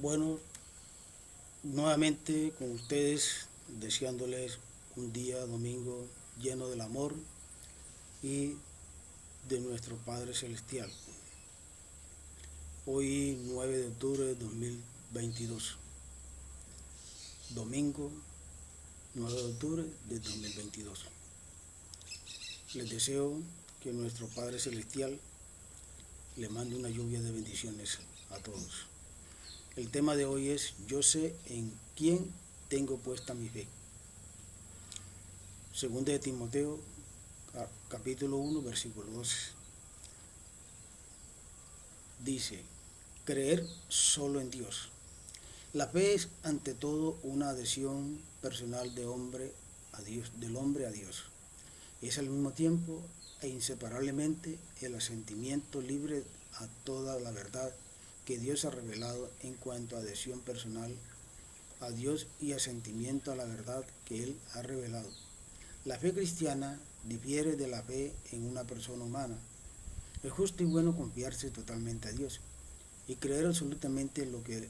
Bueno, nuevamente con ustedes, deseándoles un día domingo lleno del amor y de nuestro Padre Celestial. Hoy 9 de octubre de 2022, domingo 9 de octubre de 2022. Les deseo que nuestro Padre Celestial le mande una lluvia de bendiciones a todos. El tema de hoy es: yo sé en quién tengo puesta mi fe. Segunda de Timoteo, capítulo 1, versículo 12. Dice: creer solo en Dios. La fe es ante todo una adhesión personal del hombre a Dios. Es al mismo tiempo e inseparablemente el asentimiento libre a toda la verdad que Dios ha revelado en cuanto a adhesión personal a Dios y asentimiento a la verdad que Él ha revelado. La fe cristiana difiere de la fe en una persona humana. Es justo y bueno confiarse totalmente a Dios y creer absolutamente en lo que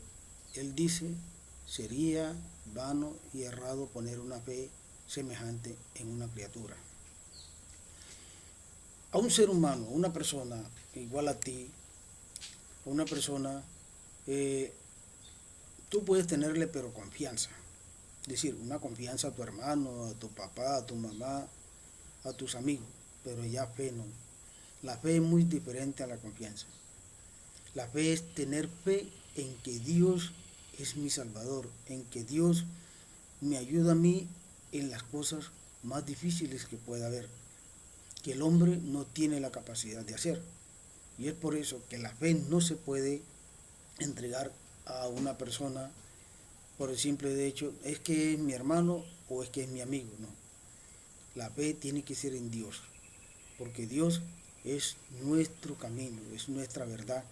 Él dice. Sería vano y errado poner una fe semejante en una criatura. A un ser humano, una persona igual a ti, una persona, tú puedes tenerle pero confianza. Es decir, una confianza a tu hermano, a tu papá, a tu mamá, a tus amigos, pero ya fe no. La fe es muy diferente a la confianza. La fe es tener fe en que Dios es mi Salvador, en que Dios me ayuda a mí en las cosas más difíciles que pueda haber, que el hombre no tiene la capacidad de hacer. Y es por eso que la fe no se puede entregar a una persona por el simple hecho, es que es mi hermano o es que es mi amigo. No, la fe tiene que ser en Dios, porque Dios es nuestro camino, es nuestra verdad.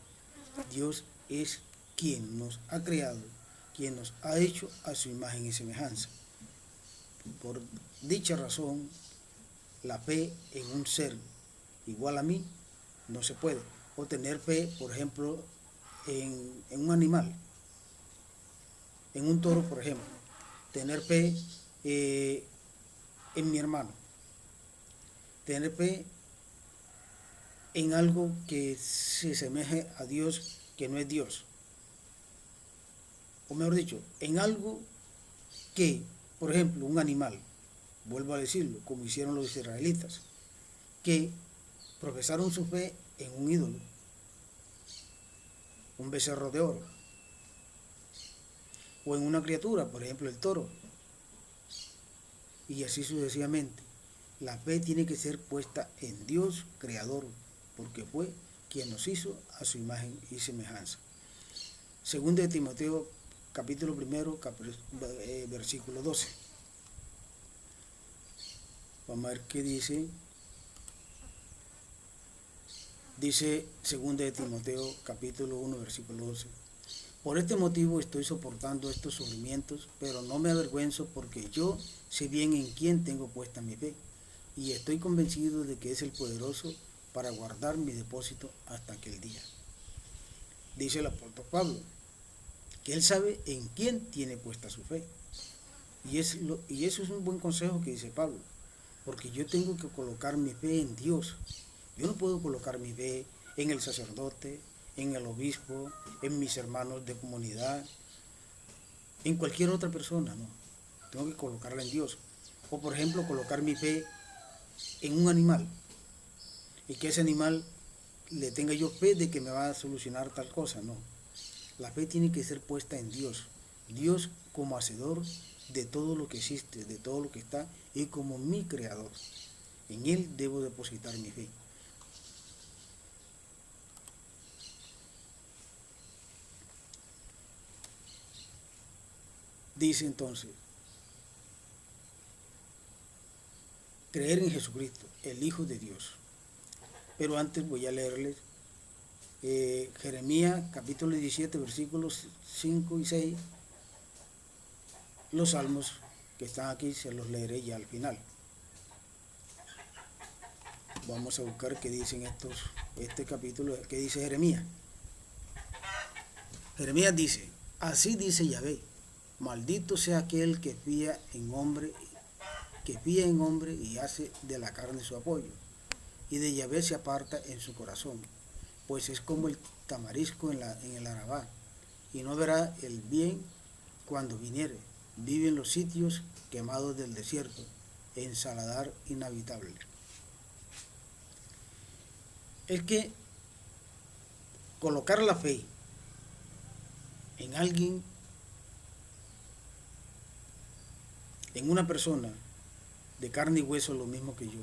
Dios es quien nos ha creado, quien nos ha hecho a su imagen y semejanza. Por dicha razón, la fe en un ser igual a mí no se puede. O tener fe, por ejemplo, en un animal, en un toro, por ejemplo. Tener fe en mi hermano. Tener fe en algo que se asemeje a Dios, que no es Dios. O mejor dicho, en algo que, por ejemplo, un animal, vuelvo a decirlo, como hicieron los israelitas, que profesaron su fe en un ídolo, un becerro de oro, o en una criatura, por ejemplo, el toro, y así sucesivamente. La fe tiene que ser puesta en Dios creador, porque fue quien nos hizo a su imagen y semejanza. Segunda de Timoteo, capítulo 1, versículo 12. Vamos a ver qué dice. Dice segunda de Timoteo, capítulo 1, versículo 12. Por este motivo estoy soportando estos sufrimientos, pero no me avergüenzo, porque yo sé bien en quién tengo puesta mi fe, y estoy convencido de que es el poderoso para guardar mi depósito hasta aquel día. Dice el apóstol Pablo, que él sabe en quién tiene puesta su fe. Y eso es un buen consejo que dice Pablo, porque yo tengo que colocar mi fe en Dios. Yo no puedo colocar mi fe en el sacerdote, en el obispo, en mis hermanos de comunidad, en cualquier otra persona, no. Tengo que colocarla en Dios. O por ejemplo, colocar mi fe en un animal, y que ese animal le tenga yo fe de que me va a solucionar tal cosa, no. La fe tiene que ser puesta en Dios. Dios como hacedor de todo lo que existe, de todo lo que está, y como mi creador. En Él debo depositar mi fe. Dice entonces, creer en Jesucristo, el Hijo de Dios. Pero antes voy a leerles Jeremías capítulo 17, versículos 5 y 6. Los salmos que están aquí se los leeré ya al final. Vamos a buscar qué dicen este capítulo, qué dice Jeremías. Jeremías dice: Así dice Yahvé, maldito sea aquel que fía en hombre y hace de la carne su apoyo, y de Yahvé se aparta en su corazón, pues es como el tamarisco en el Arabá, y no verá el bien cuando viniere. Vive en los sitios quemados del desierto, en saladar inhabitable. Es que colocar la fe en alguien, en una persona de carne y hueso, lo mismo que yo,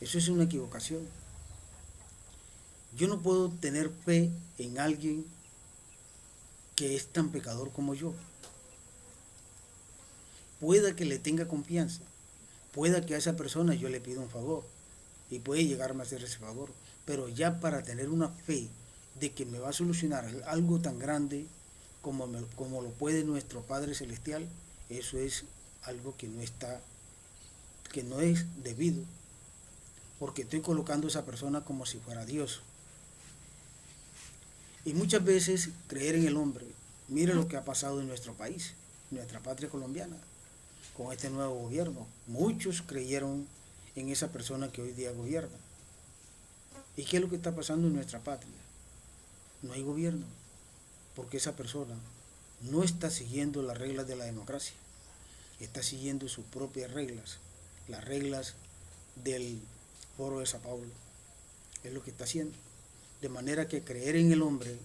eso es una equivocación. Yo no puedo tener fe en alguien que es tan pecador como yo. Pueda que le tenga confianza, pueda que a esa persona yo le pida un favor y puede llegarme a hacer ese favor, pero ya para tener una fe de que me va a solucionar algo tan grande como lo puede nuestro Padre Celestial, eso es algo que no es debido, porque estoy colocando a esa persona como si fuera Dios. Y muchas veces creer en el hombre, mire lo que ha pasado en nuestro país, nuestra patria colombiana, con este nuevo gobierno. Muchos creyeron en esa persona que hoy día gobierna. ¿Y qué es lo que está pasando en nuestra patria? No hay gobierno, porque esa persona no está siguiendo las reglas de la democracia, está siguiendo sus propias reglas, las reglas del Foro de Sao Paulo, es lo que está haciendo. De manera que creer en el hombre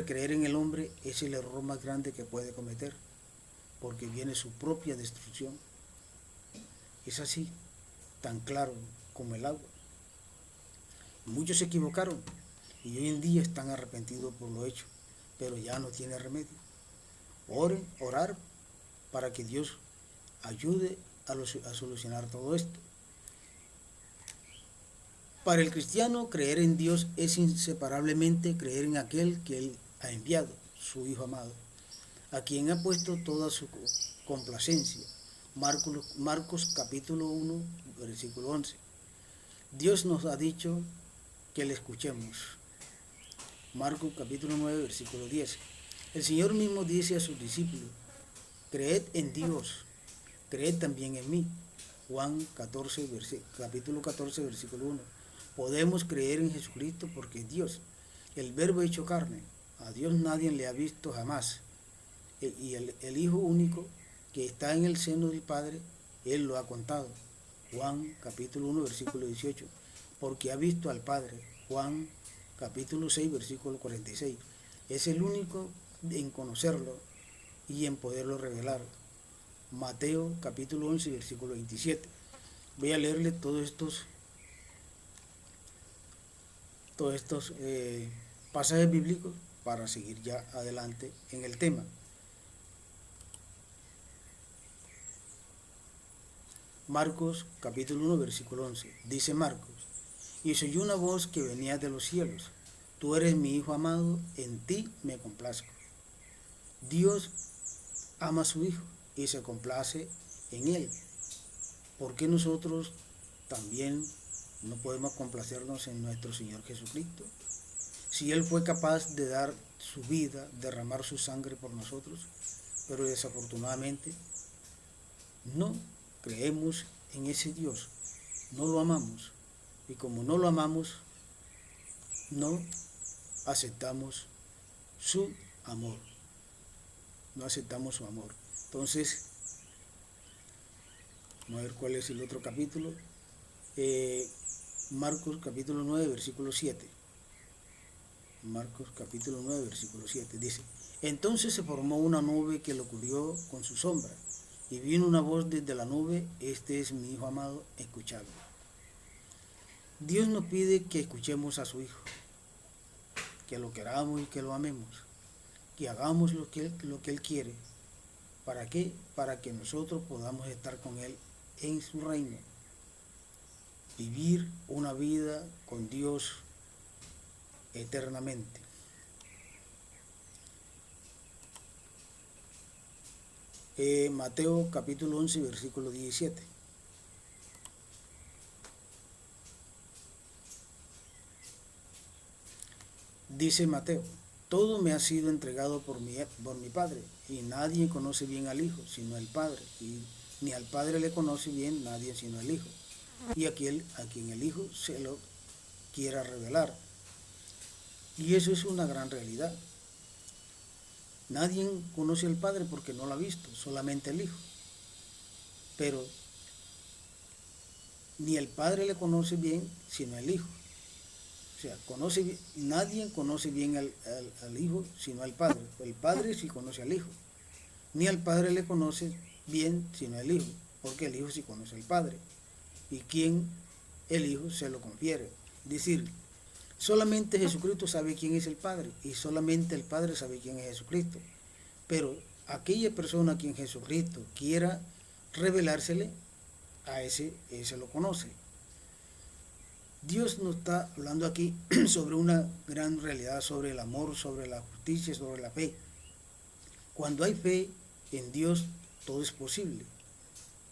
creer en el hombre es el error más grande que puede cometer, porque viene su propia destrucción. Es así, tan claro como el agua. Muchos se equivocaron y hoy en día están arrepentidos por lo hecho, pero ya no tiene remedio. Orar para que Dios ayude a solucionar todo esto. Para el cristiano, creer en Dios es inseparablemente creer en aquel que Él ha enviado, su Hijo amado, a quien ha puesto toda su complacencia. Marcos capítulo 1, versículo 11. Dios nos ha dicho que le escuchemos. Marcos capítulo 9, versículo 10. El Señor mismo dice a sus discípulos, creed en Dios, creed también en mí. Juan 14, capítulo 14, versículo 1. Podemos creer en Jesucristo porque es Dios, el Verbo hecho carne. A Dios nadie le ha visto jamás. Y el Hijo único que está en el seno del Padre, Él lo ha contado. Juan capítulo 1, versículo 18. Porque ha visto al Padre. Juan capítulo 6, versículo 46. Es el único en conocerlo y en poderlo revelar. Mateo capítulo 11, versículo 27. Voy a leerle todos estos pasajes bíblicos para seguir ya adelante en el tema. Marcos capítulo 1, versículo 11. Dice Marcos, y se oyó una voz que venía de los cielos, tú eres mi Hijo amado, en ti me complazco. Dios ama a su Hijo y se complace en Él. ¿Por qué nosotros también no podemos complacernos en nuestro Señor Jesucristo? Si Él fue capaz de dar su vida, derramar su sangre por nosotros, pero desafortunadamente no creemos en ese Dios, no lo amamos. Y como no lo amamos, no aceptamos su amor, no aceptamos su amor. Entonces, vamos a ver cuál es el otro capítulo. Marcos capítulo 9, versículo 7. Marcos capítulo 9, versículo 7 dice, entonces se formó una nube que lo cubrió con su sombra, y vino una voz desde la nube, este es mi Hijo amado, escuchadlo. Dios nos pide que escuchemos a su Hijo, que lo queramos y que lo amemos, que hagamos lo que Él quiere. ¿Para qué? Para que nosotros podamos estar con Él en su reino, vivir una vida con Dios eternamente. Mateo capítulo 11, versículo 17. Dice Mateo, todo me ha sido entregado por mi Padre, y nadie conoce bien al Hijo, sino el Padre, y ni al Padre le conoce bien nadie sino el Hijo, y a quien el Hijo se lo quiera revelar. Y eso es una gran realidad. Nadie conoce al Padre porque no lo ha visto, solamente el Hijo. Pero ni el Padre le conoce bien, sino el Hijo. O sea, nadie conoce bien al Hijo, sino al Padre. El Padre sí conoce al Hijo. Ni al Padre le conoce bien, sino el Hijo, porque el Hijo sí conoce al Padre. Y quien el Hijo se lo confiere. Es decir, solamente Jesucristo sabe quién es el Padre, y solamente el Padre sabe quién es Jesucristo. Pero aquella persona a quien Jesucristo quiera revelársele, a ese lo conoce. Dios nos está hablando aquí sobre una gran realidad, sobre el amor, sobre la justicia, sobre la fe. Cuando hay fe en Dios, todo es posible.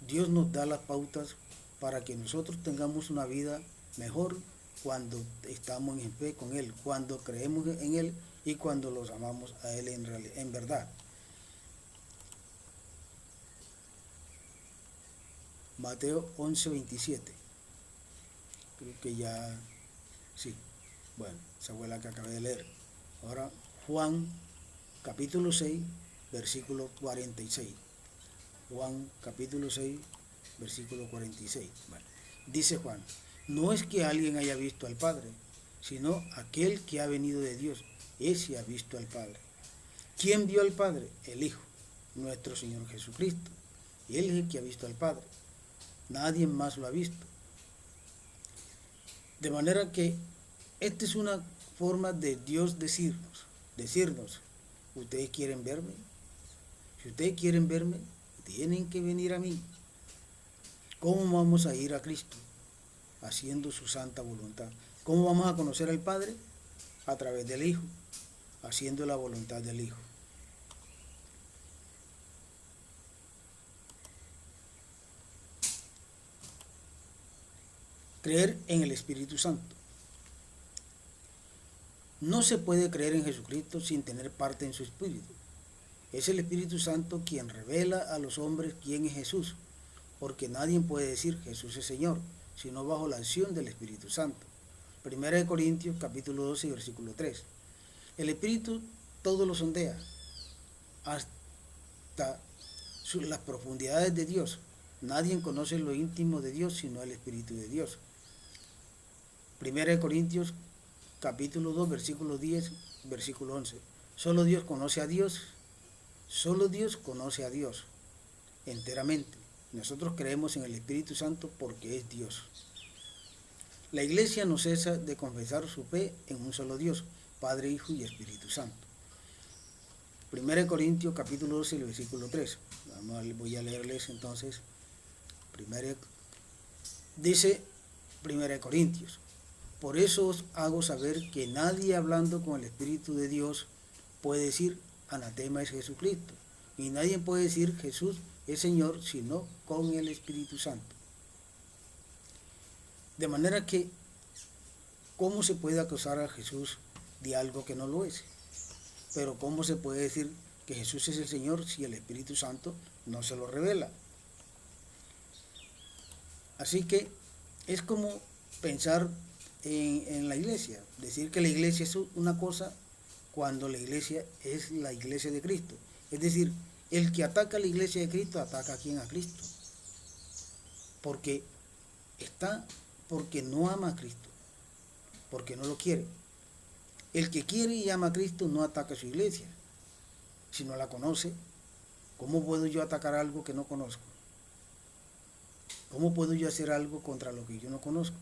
Dios nos da las pautas para que nosotros tengamos una vida mejor cuando estamos en fe con Él, cuando creemos en Él y cuando los amamos a Él en verdad. Mateo 11:27. Creo que ya, sí, bueno, esa fue la que acabé de leer. Ahora, Juan, capítulo 6, versículo 46. Juan, capítulo 6, versículo 46. Bueno, dice Juan, no es que alguien haya visto al Padre, sino aquel que ha venido de Dios, ese ha visto al Padre. ¿Quién vio al Padre? El Hijo, nuestro Señor Jesucristo. Él es el que ha visto al Padre. Nadie más lo ha visto. De manera que esta es una forma de Dios decirnos, ustedes quieren verme. Si ustedes quieren verme, tienen que venir a mí. ¿Cómo vamos a ir a Cristo? Haciendo su santa voluntad. ¿Cómo vamos a conocer al Padre? A través del Hijo, haciendo la voluntad del Hijo. Creer en el Espíritu Santo. No se puede creer en Jesucristo sin tener parte en su Espíritu. Es el Espíritu Santo quien revela a los hombres quién es Jesús, porque nadie puede decir Jesús es Señor, sino bajo la acción del Espíritu Santo. 1 Corintios capítulo 12 versículo 3. El Espíritu todo lo sondea, hasta las profundidades de Dios. Nadie conoce lo íntimo de Dios sino el Espíritu de Dios. 1 Corintios capítulo 2 versículo 10, versículo 11. Solo Dios conoce a Dios. Solo Dios conoce a Dios enteramente. Nosotros creemos en el Espíritu Santo porque es Dios. La Iglesia no cesa de confesar su fe en un solo Dios, Padre, Hijo y Espíritu Santo. 1 Corintios capítulo 12, versículo 3. Voy a leerles entonces. Dice 1 Corintios. Por eso os hago saber que nadie hablando con el Espíritu de Dios puede decir anatema es Jesucristo. Y nadie puede decir Jesús es Señor sino con el Espíritu Santo. De manera que, ¿cómo se puede acusar a Jesús de algo que no lo es? Pero ¿cómo se puede decir que Jesús es el Señor si el Espíritu Santo no se lo revela? Así que es como pensar en la iglesia, decir que la iglesia es una cosa cuando la iglesia es la iglesia de Cristo. Es decir, el que ataca a la iglesia de Cristo ataca a quien, a Cristo. Porque no ama a Cristo, porque no lo quiere. El que quiere y ama a Cristo no ataca a su iglesia, si no la conoce. ¿Cómo puedo yo atacar algo que no conozco? ¿Cómo puedo yo hacer algo contra lo que yo no conozco?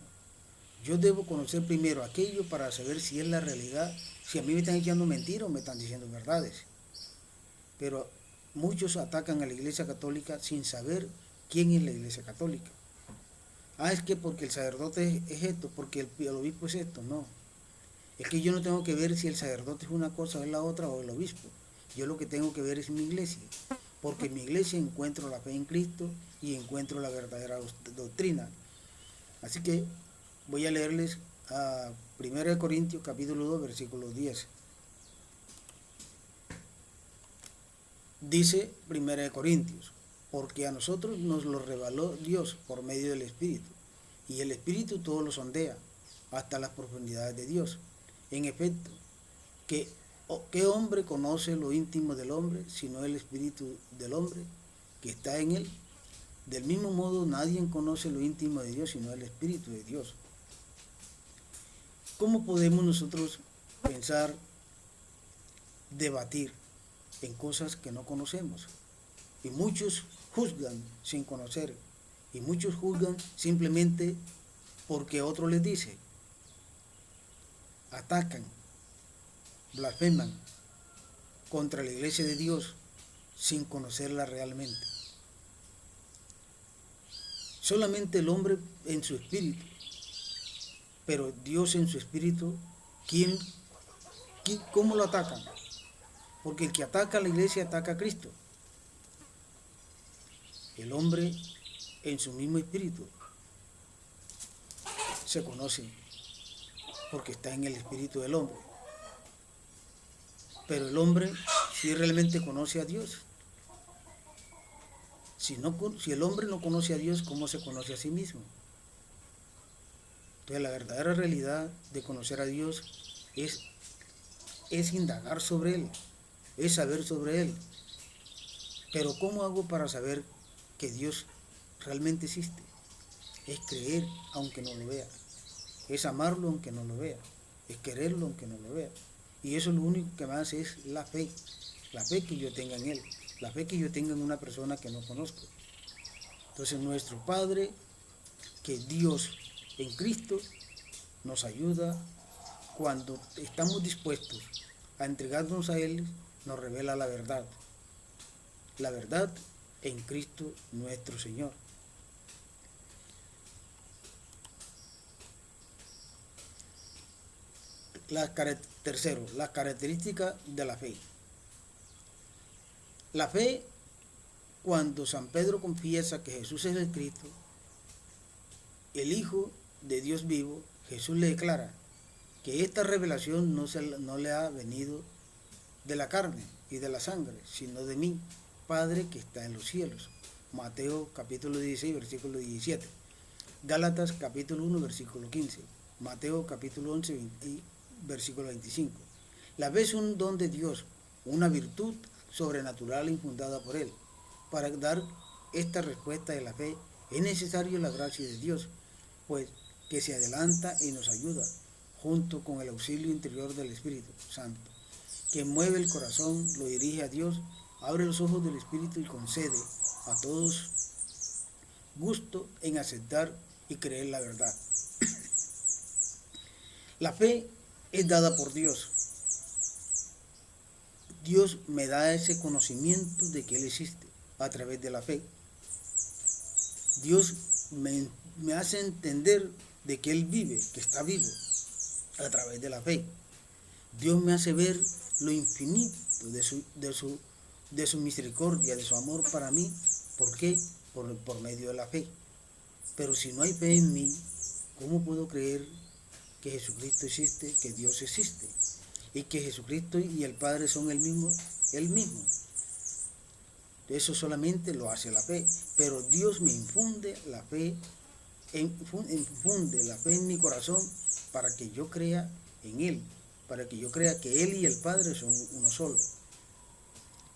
Yo debo conocer primero aquello para saber si es la realidad, si a mí me están echando mentiras o me están diciendo verdades. Pero muchos atacan a la Iglesia Católica sin saber quién es la Iglesia Católica. Es que porque el sacerdote es esto, porque el obispo es esto. No, es que yo no tengo que ver si el sacerdote es una cosa o es la otra o el obispo. Yo lo que tengo que ver es mi iglesia, porque en mi iglesia encuentro la fe en Cristo y encuentro la verdadera doctrina. Así que voy a leerles a 1 Corintios capítulo 2 versículo 10. Dice 1 Corintios, porque a nosotros nos lo reveló Dios por medio del Espíritu, y el Espíritu todo lo sondea, hasta las profundidades de Dios. En efecto, ¿qué hombre conoce lo íntimo del hombre, sino el Espíritu del hombre que está en él? Del mismo modo, nadie conoce lo íntimo de Dios, sino el Espíritu de Dios. ¿Cómo podemos nosotros pensar, debatir en cosas que no conocemos? Y muchos juzgan sin conocer, y muchos juzgan simplemente porque otro les dice. Atacan, blasfeman contra la iglesia de Dios sin conocerla realmente. Solamente el hombre en su espíritu, pero Dios en su espíritu, ¿cómo lo atacan? Porque el que ataca a la iglesia ataca a Cristo. El hombre en su mismo espíritu se conoce porque está en el espíritu del hombre. Pero el hombre sí realmente conoce a Dios. Si el hombre no conoce a Dios, ¿cómo se conoce a sí mismo? Entonces la verdadera realidad de conocer a Dios es indagar sobre Él, es saber sobre Él. Pero ¿cómo hago para saber que Dios realmente existe? Es creer aunque no lo vea, es amarlo aunque no lo vea, es quererlo aunque no lo vea. Y eso lo único que me hace es la fe que yo tenga en Él, la fe que yo tenga en una persona que no conozco. Entonces nuestro Padre, que Dios en Cristo nos ayuda cuando estamos dispuestos a entregarnos a Él, nos revela la verdad en Cristo nuestro Señor. Tercero, las características de la fe. La fe, cuando San Pedro confiesa que Jesús es el Cristo, el Hijo de Dios vivo, Jesús le declara que esta revelación no le ha venido de la carne y de la sangre, sino de mí, Padre que está en los cielos. Mateo capítulo 16, versículo 17. Gálatas capítulo 1, versículo 15. Mateo capítulo 11, versículo 25. La fe es un don de Dios, una virtud sobrenatural infundada por Él. Para dar esta respuesta de la fe es necesario la gracia de Dios, pues que se adelanta y nos ayuda, junto con el auxilio interior del Espíritu Santo, que mueve el corazón, lo dirige a Dios, abre los ojos del Espíritu y concede a todos gusto en aceptar y creer la verdad. La fe es dada por Dios. Dios me da ese conocimiento de que Él existe a través de la fe. Dios me hace entender de que Él vive, que está vivo, a través de la fe. Dios me hace ver lo infinito de su misericordia, de su amor para mí. ¿Por qué? Por medio de la fe. Pero si no hay fe en mí, ¿cómo puedo creer que Jesucristo existe, que Dios existe? Y que Jesucristo y el Padre son el mismo. Eso solamente lo hace la fe. Pero Dios me infunde la fe en mi corazón para que yo crea en Él, para que yo crea que Él y el Padre son uno solo.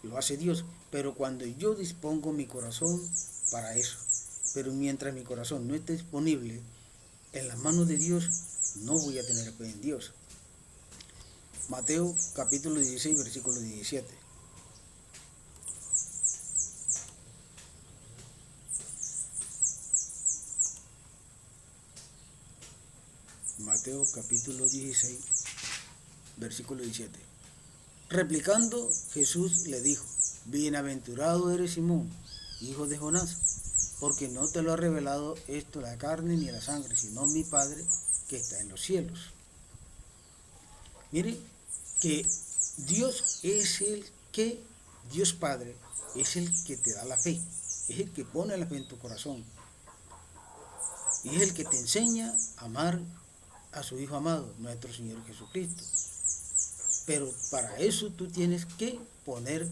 Lo hace Dios, pero cuando yo dispongo mi corazón para eso, pero mientras mi corazón no esté disponible en las manos de Dios, no voy a tener fe en Dios. Mateo capítulo 16, versículo 17. Mateo capítulo 16, versículo 17. Replicando, Jesús le dijo: bienaventurado eres Simón, hijo de Jonás, porque no te lo ha revelado esto la carne ni la sangre, sino mi Padre que está en los cielos. Mire que Dios es Dios Padre es el que te da la fe, es el que pone la fe en tu corazón, y es el que te enseña a amar a su Hijo amado, nuestro Señor Jesucristo. Pero para eso tú tienes que poner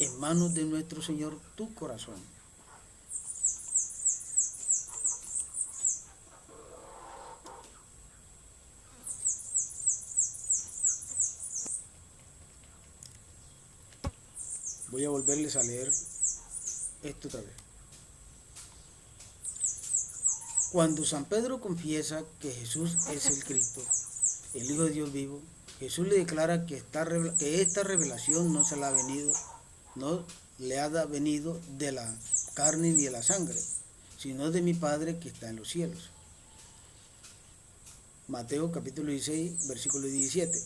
en manos de nuestro Señor tu corazón. Voy a volverles a leer esto otra vez. Cuando San Pedro confiesa que Jesús es el Cristo, el Hijo de Dios vivo, Jesús le declara que esta revelación no le ha venido de la carne ni de la sangre, sino de mi Padre que está en los cielos. Mateo capítulo 16, versículo 17.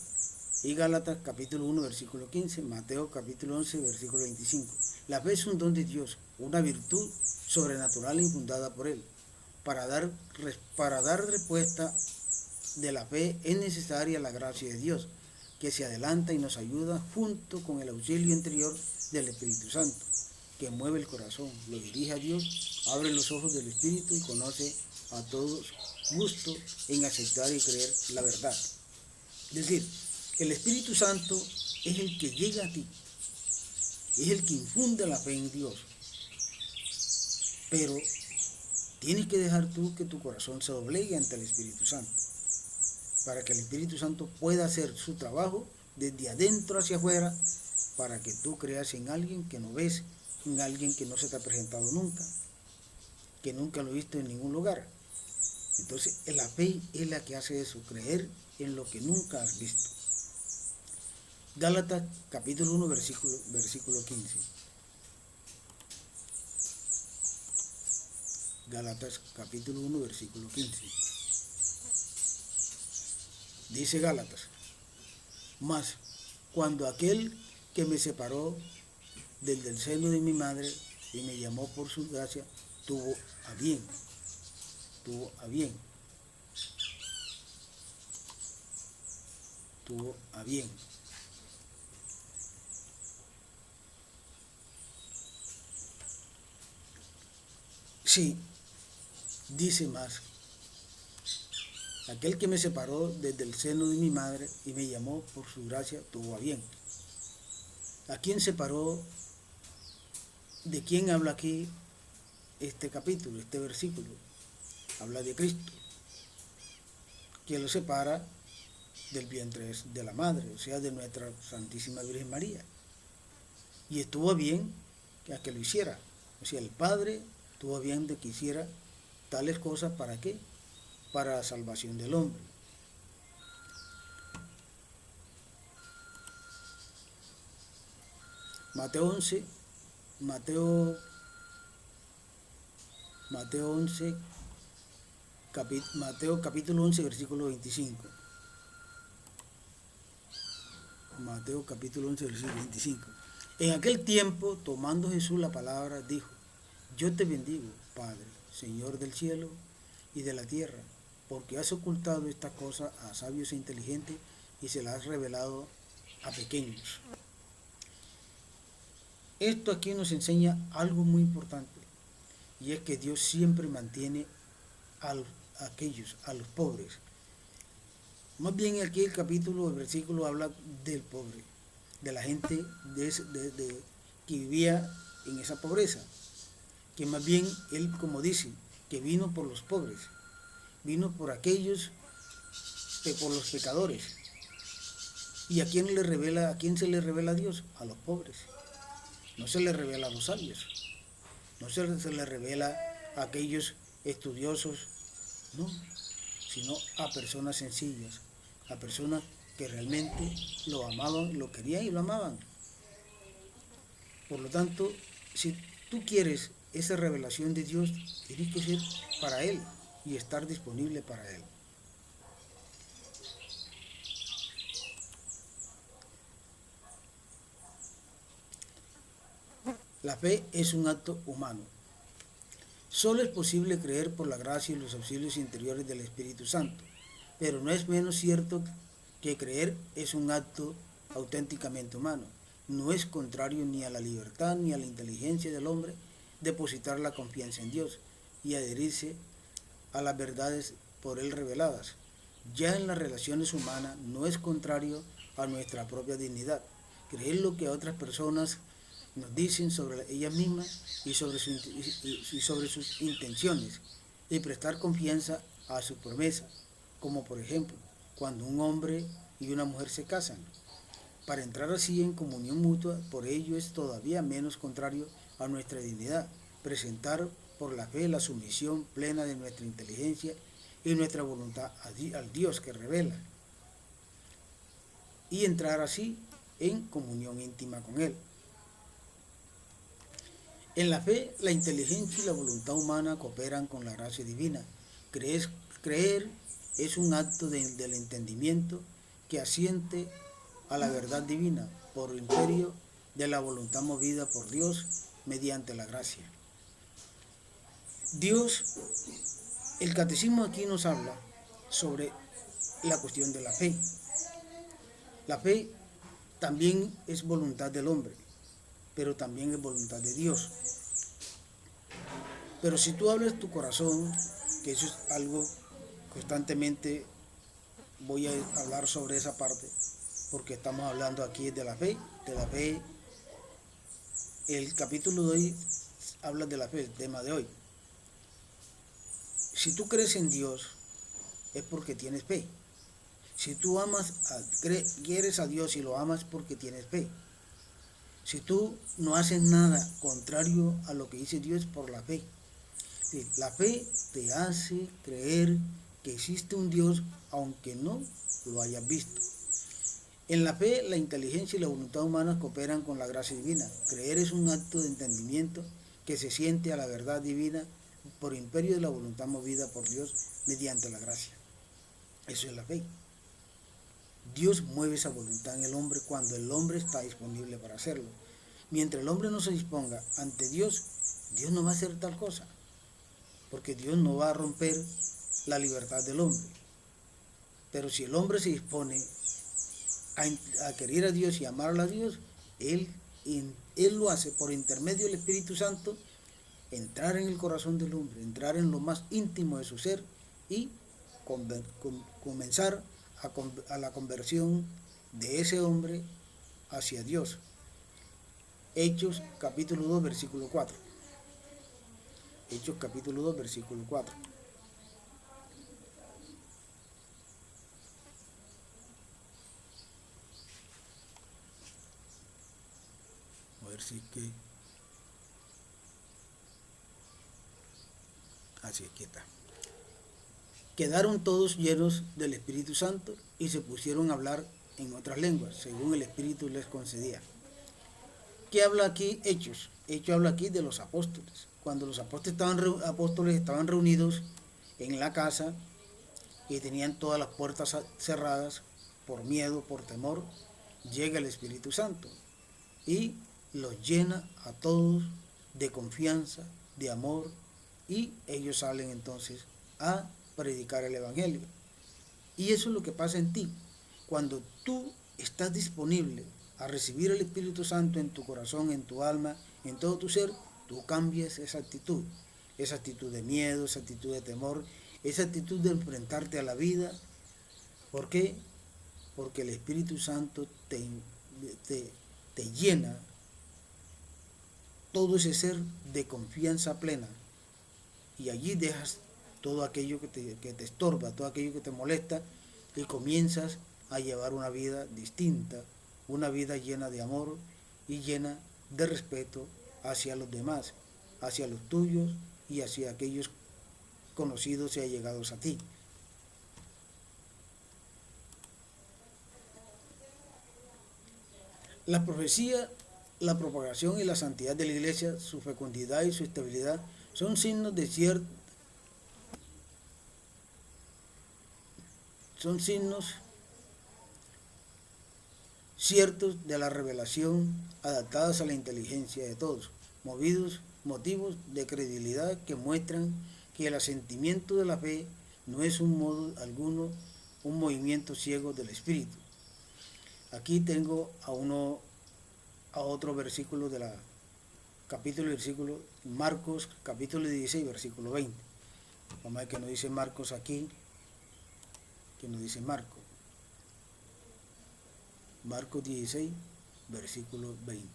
Y Gálatas capítulo 1, versículo 15. Mateo capítulo 11, versículo 25. La fe es un don de Dios, una virtud sobrenatural infundada por Él. Para dar respuesta de la fe es necesaria la gracia de Dios, que se adelanta y nos ayuda junto con el auxilio interior del Espíritu Santo, que mueve el corazón, lo dirige a Dios, abre los ojos del Espíritu y conoce a todos gusto en aceptar y creer la verdad. Es decir, el Espíritu Santo es el que llega a ti, es el que infunde la fe en Dios, pero tienes que dejar tú que tu corazón se doblegue ante el Espíritu Santo, para que el Espíritu Santo pueda hacer su trabajo desde adentro hacia afuera, para que tú creas en alguien que no ves, en alguien que no se te ha presentado nunca, que nunca lo viste en ningún lugar. Entonces, la fe es la que hace eso, creer en lo que nunca has visto. Gálatas capítulo 1, versículo 15. Gálatas capítulo 1, versículo 15. Dice Gálatas: mas cuando aquel que me separó del seno de mi madre y me llamó por su gracia, tuvo a bien. Sí, dice más: aquel que me separó desde el seno de mi madre y me llamó por su gracia, tuvo a bien. ¿A quién separó? ¿De quién habla aquí este capítulo, este versículo? Habla de Cristo, que lo separa del vientre de la madre, o sea, de nuestra Santísima Virgen María. Y estuvo bien a que lo hiciera. O sea, el Padre estuvo bien de que hiciera tales cosas. ¿Para qué? Para la salvación del hombre. Mateo 11, Mateo 11, capítulo 11, versículo 25. Mateo capítulo 11, versículo 25. En aquel tiempo, tomando Jesús la palabra, dijo: yo te bendigo, Padre, Señor del cielo y de la tierra, porque has ocultado estas cosas a sabios e inteligentes y se las has revelado a pequeños. Esto aquí nos enseña algo muy importante, y es que Dios siempre mantiene a los pobres. Más bien aquí el versículo habla del pobre, de la gente que vivía en esa pobreza, que más bien él, como dice, que vino por los pobres, vino por aquellos, por los pecadores. ¿Y a quién se le revela a Dios? A los pobres. No se le revela a los sabios, no se le revela a aquellos estudiosos, no, sino a personas sencillas, a personas que realmente lo amaban, lo querían y lo amaban. Por lo tanto, si tú quieres esa revelación de Dios, tienes que ser para Él y estar disponible para Él. La fe es un acto humano. Solo es posible creer por la gracia y los auxilios interiores del Espíritu Santo, pero no es menos cierto que creer es un acto auténticamente humano. No es contrario ni a la libertad ni a la inteligencia del hombre depositar la confianza en Dios y adherirse a las verdades por Él reveladas. Ya en las relaciones humanas no es contrario a nuestra propia dignidad. Creer lo que a otras personas nos dicen sobre ellas mismas y sobre sus intenciones y prestar confianza a sus promesas, como por ejemplo, cuando un hombre y una mujer se casan. Para entrar así en comunión mutua, por ello es todavía menos contrario a nuestra dignidad, presentar por la fe la sumisión plena de nuestra inteligencia y nuestra voluntad al Dios que revela, y entrar así en comunión íntima con Él. En la fe, la inteligencia y la voluntad humana cooperan con la gracia divina. Creer es un acto del entendimiento que asiente a la verdad divina por imperio de la voluntad movida por Dios mediante la gracia. Dios, el catecismo aquí nos habla sobre la cuestión de la fe. La fe también es voluntad del hombre, pero también es voluntad de Dios. Pero si tú abres tu corazón, que eso es algo constantemente voy a hablar sobre esa parte, porque estamos hablando aquí de la fe, el capítulo de hoy habla de la fe, el tema de hoy. Si tú crees en Dios, es porque tienes fe. Si tú quieres a Dios y lo amas, porque tienes fe. Si tú no haces nada contrario a lo que dice Dios, por la fe. La fe te hace creer que existe un Dios, aunque no lo hayas visto. En la fe, la inteligencia y la voluntad humanas cooperan con la gracia divina. Creer es un acto de entendimiento que se siente a la verdad divina por imperio de la voluntad movida por Dios mediante la gracia. Eso es la fe. Dios mueve esa voluntad en el hombre cuando el hombre está disponible para hacerlo. Mientras el hombre no se disponga ante Dios, Dios no va a hacer tal cosa, porque Dios no va a romper la libertad del hombre. Pero si el hombre se dispone a querer a Dios y amar a Dios, Él lo hace por intermedio del Espíritu Santo, entrar en el corazón del hombre, entrar en lo más íntimo de su ser y comenzar a la conversión de ese hombre hacia Dios. Hechos capítulo 2, versículo 4. Hechos capítulo 2, versículo 4. A ver si que... Así es que está. Quedaron todos llenos del Espíritu Santo y se pusieron a hablar en otras lenguas, según el Espíritu les concedía. ¿Qué habla aquí Hechos? Hechos habla aquí de los apóstoles. Cuando los apóstoles estaban reunidos en la casa y tenían todas las puertas cerradas por miedo, por temor, llega el Espíritu Santo y los llena a todos de confianza, de amor, y ellos salen entonces a predicar el Evangelio. Y eso es lo que pasa en ti. Cuando tú estás disponible a recibir el Espíritu Santo en tu corazón, en tu alma, en todo tu ser, tú cambias esa actitud de miedo, esa actitud de temor, esa actitud de enfrentarte a la vida. ¿Por qué? Porque el Espíritu Santo te llena todo ese ser de confianza plena, y allí dejas todo aquello que te estorba, todo aquello que te molesta, y comienzas a llevar una vida distinta, una vida llena de amor y llena de respeto hacia los demás, hacia los tuyos y hacia aquellos conocidos y allegados a ti. La profecía, la propagación y la santidad de la iglesia, su fecundidad y su estabilidad son signos ciertos de la revelación, adaptadas a la inteligencia de todos, motivos de credibilidad que muestran que el asentimiento de la fe no es un modo alguno un movimiento ciego del espíritu. Aquí tengo a otro versículo de la versículo Marcos capítulo 16, versículo 20. Vamos a ver qué nos dice Marcos aquí. ¿Qué nos dice Marcos? Marcos 16, versículo 20.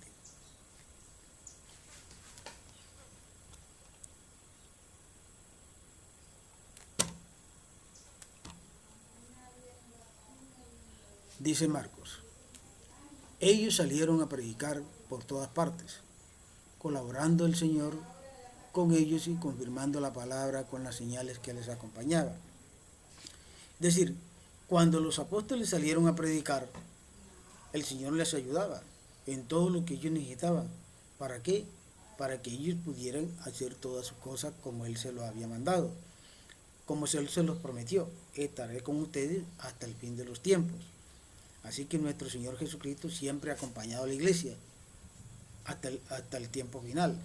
Dice Marcos, ellos salieron a predicar por todas partes, colaborando el Señor con ellos y confirmando la palabra con las señales que les acompañaban. Es decir, cuando los apóstoles salieron a predicar, el Señor les ayudaba en todo lo que ellos necesitaban. ¿Para qué? Para que ellos pudieran hacer todas sus cosas como Él se lo había mandado, como Él se los prometió. Estaré con ustedes hasta el fin de los tiempos. Así que nuestro Señor Jesucristo siempre ha acompañado a la iglesia hasta el tiempo final.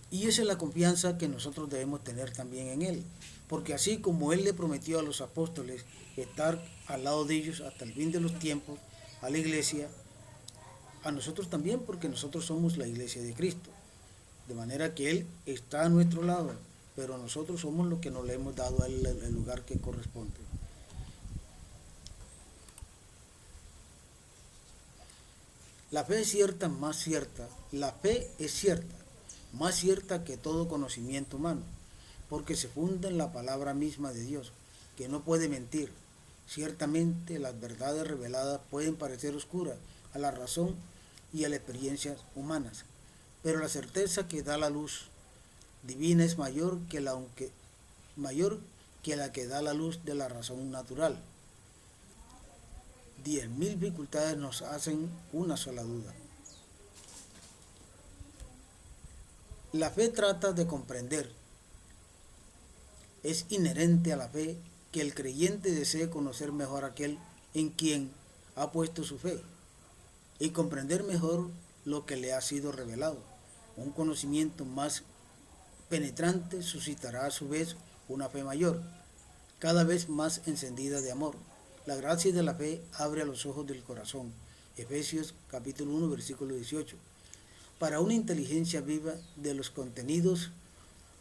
Y esa es la confianza que nosotros debemos tener también en Él. Porque así como Él le prometió a los apóstoles estar al lado de ellos hasta el fin de los tiempos, a la iglesia, a nosotros también, porque nosotros somos la iglesia de Cristo. De manera que Él está a nuestro lado, pero nosotros somos los que no le hemos dado a Él el lugar que corresponde. La fe es cierta, más cierta. La fe es cierta, más cierta que todo conocimiento humano, porque se funda en la palabra misma de Dios, que no puede mentir. Ciertamente las verdades reveladas pueden parecer oscuras a la razón y a las experiencias humanas, pero la certeza que da la luz divina es mayor que la que da la luz de la razón natural. 10.000 dificultades nos hacen una sola duda. La fe trata de comprender. Es inherente a la fe que el creyente desee conocer mejor a aquel en quien ha puesto su fe y comprender mejor lo que le ha sido revelado. Un conocimiento más penetrante suscitará a su vez una fe mayor, cada vez más encendida de amor. La gracia de la fe abre a los ojos del corazón. Efesios capítulo 1, versículo 18. Para una inteligencia viva de los contenidos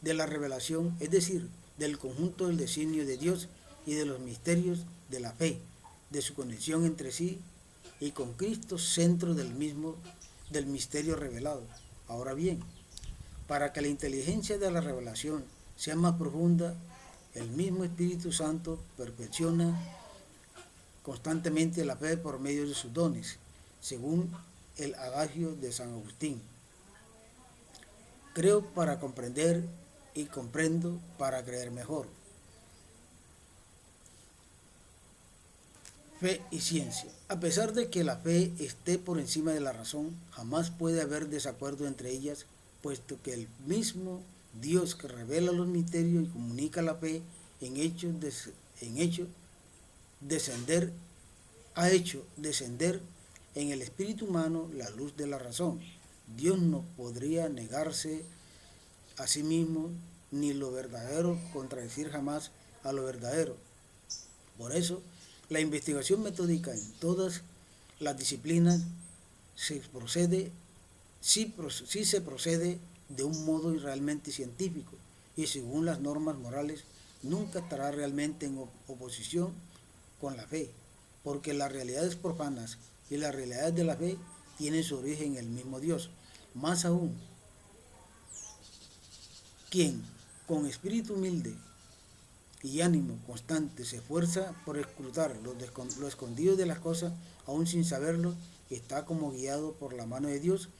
de la revelación, es decir, del conjunto del designio de Dios y de los misterios de la fe, de su conexión entre sí y con Cristo, centro del misterio revelado. Ahora bien, para que la inteligencia de la revelación sea más profunda, el mismo Espíritu Santo perfecciona constantemente la fe por medio de sus dones, según el adagio de San Agustín. Creo para comprender y comprendo para creer mejor. Fe y ciencia. A pesar de que la fe esté por encima de la razón, jamás puede haber desacuerdo entre ellas, puesto que el mismo Dios que revela los misterios y comunica la fe ha hecho descender en el espíritu humano la luz de la razón. Dios no podría negarse a sí mismo, ni lo verdadero contradecir jamás a lo verdadero. Por eso, la investigación metódica en todas las disciplinas sí se procede de un modo realmente científico y según las normas morales, nunca estará realmente en oposición con la fe, porque las realidades profanas y las realidades de la fe tienen su origen en el mismo Dios. Más aún, quien con espíritu humilde y ánimo constante se esfuerza por escrutar lo escondido de las cosas, aún sin saberlo, está como guiado por la mano de Dios,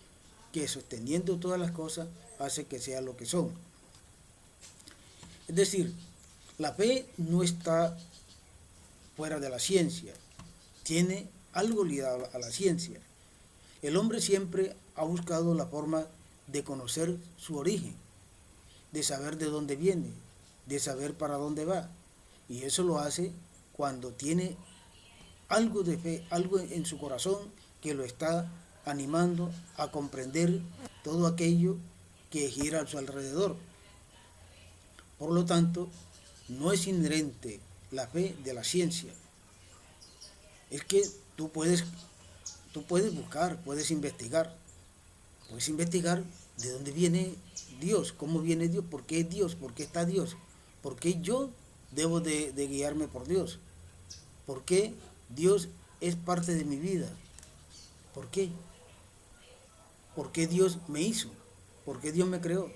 que sosteniendo todas las cosas hace que sean lo que son. Es decir, la fe no está fuera de la ciencia, tiene algo ligado a la ciencia. El hombre siempre ha buscado la forma de conocer su origen, de saber de dónde viene, de saber para dónde va. Y eso lo hace cuando tiene algo de fe, algo en su corazón que lo está animando a comprender todo aquello que gira a su alrededor. Por lo tanto, no es inherente la fe de la ciencia. Es que tú puedes buscar, puedes investigar de dónde viene Dios, cómo viene Dios, por qué es Dios, por qué está Dios, por qué yo debo de guiarme por Dios, por qué Dios es parte de mi vida, por qué Dios me hizo, por qué Dios me creó.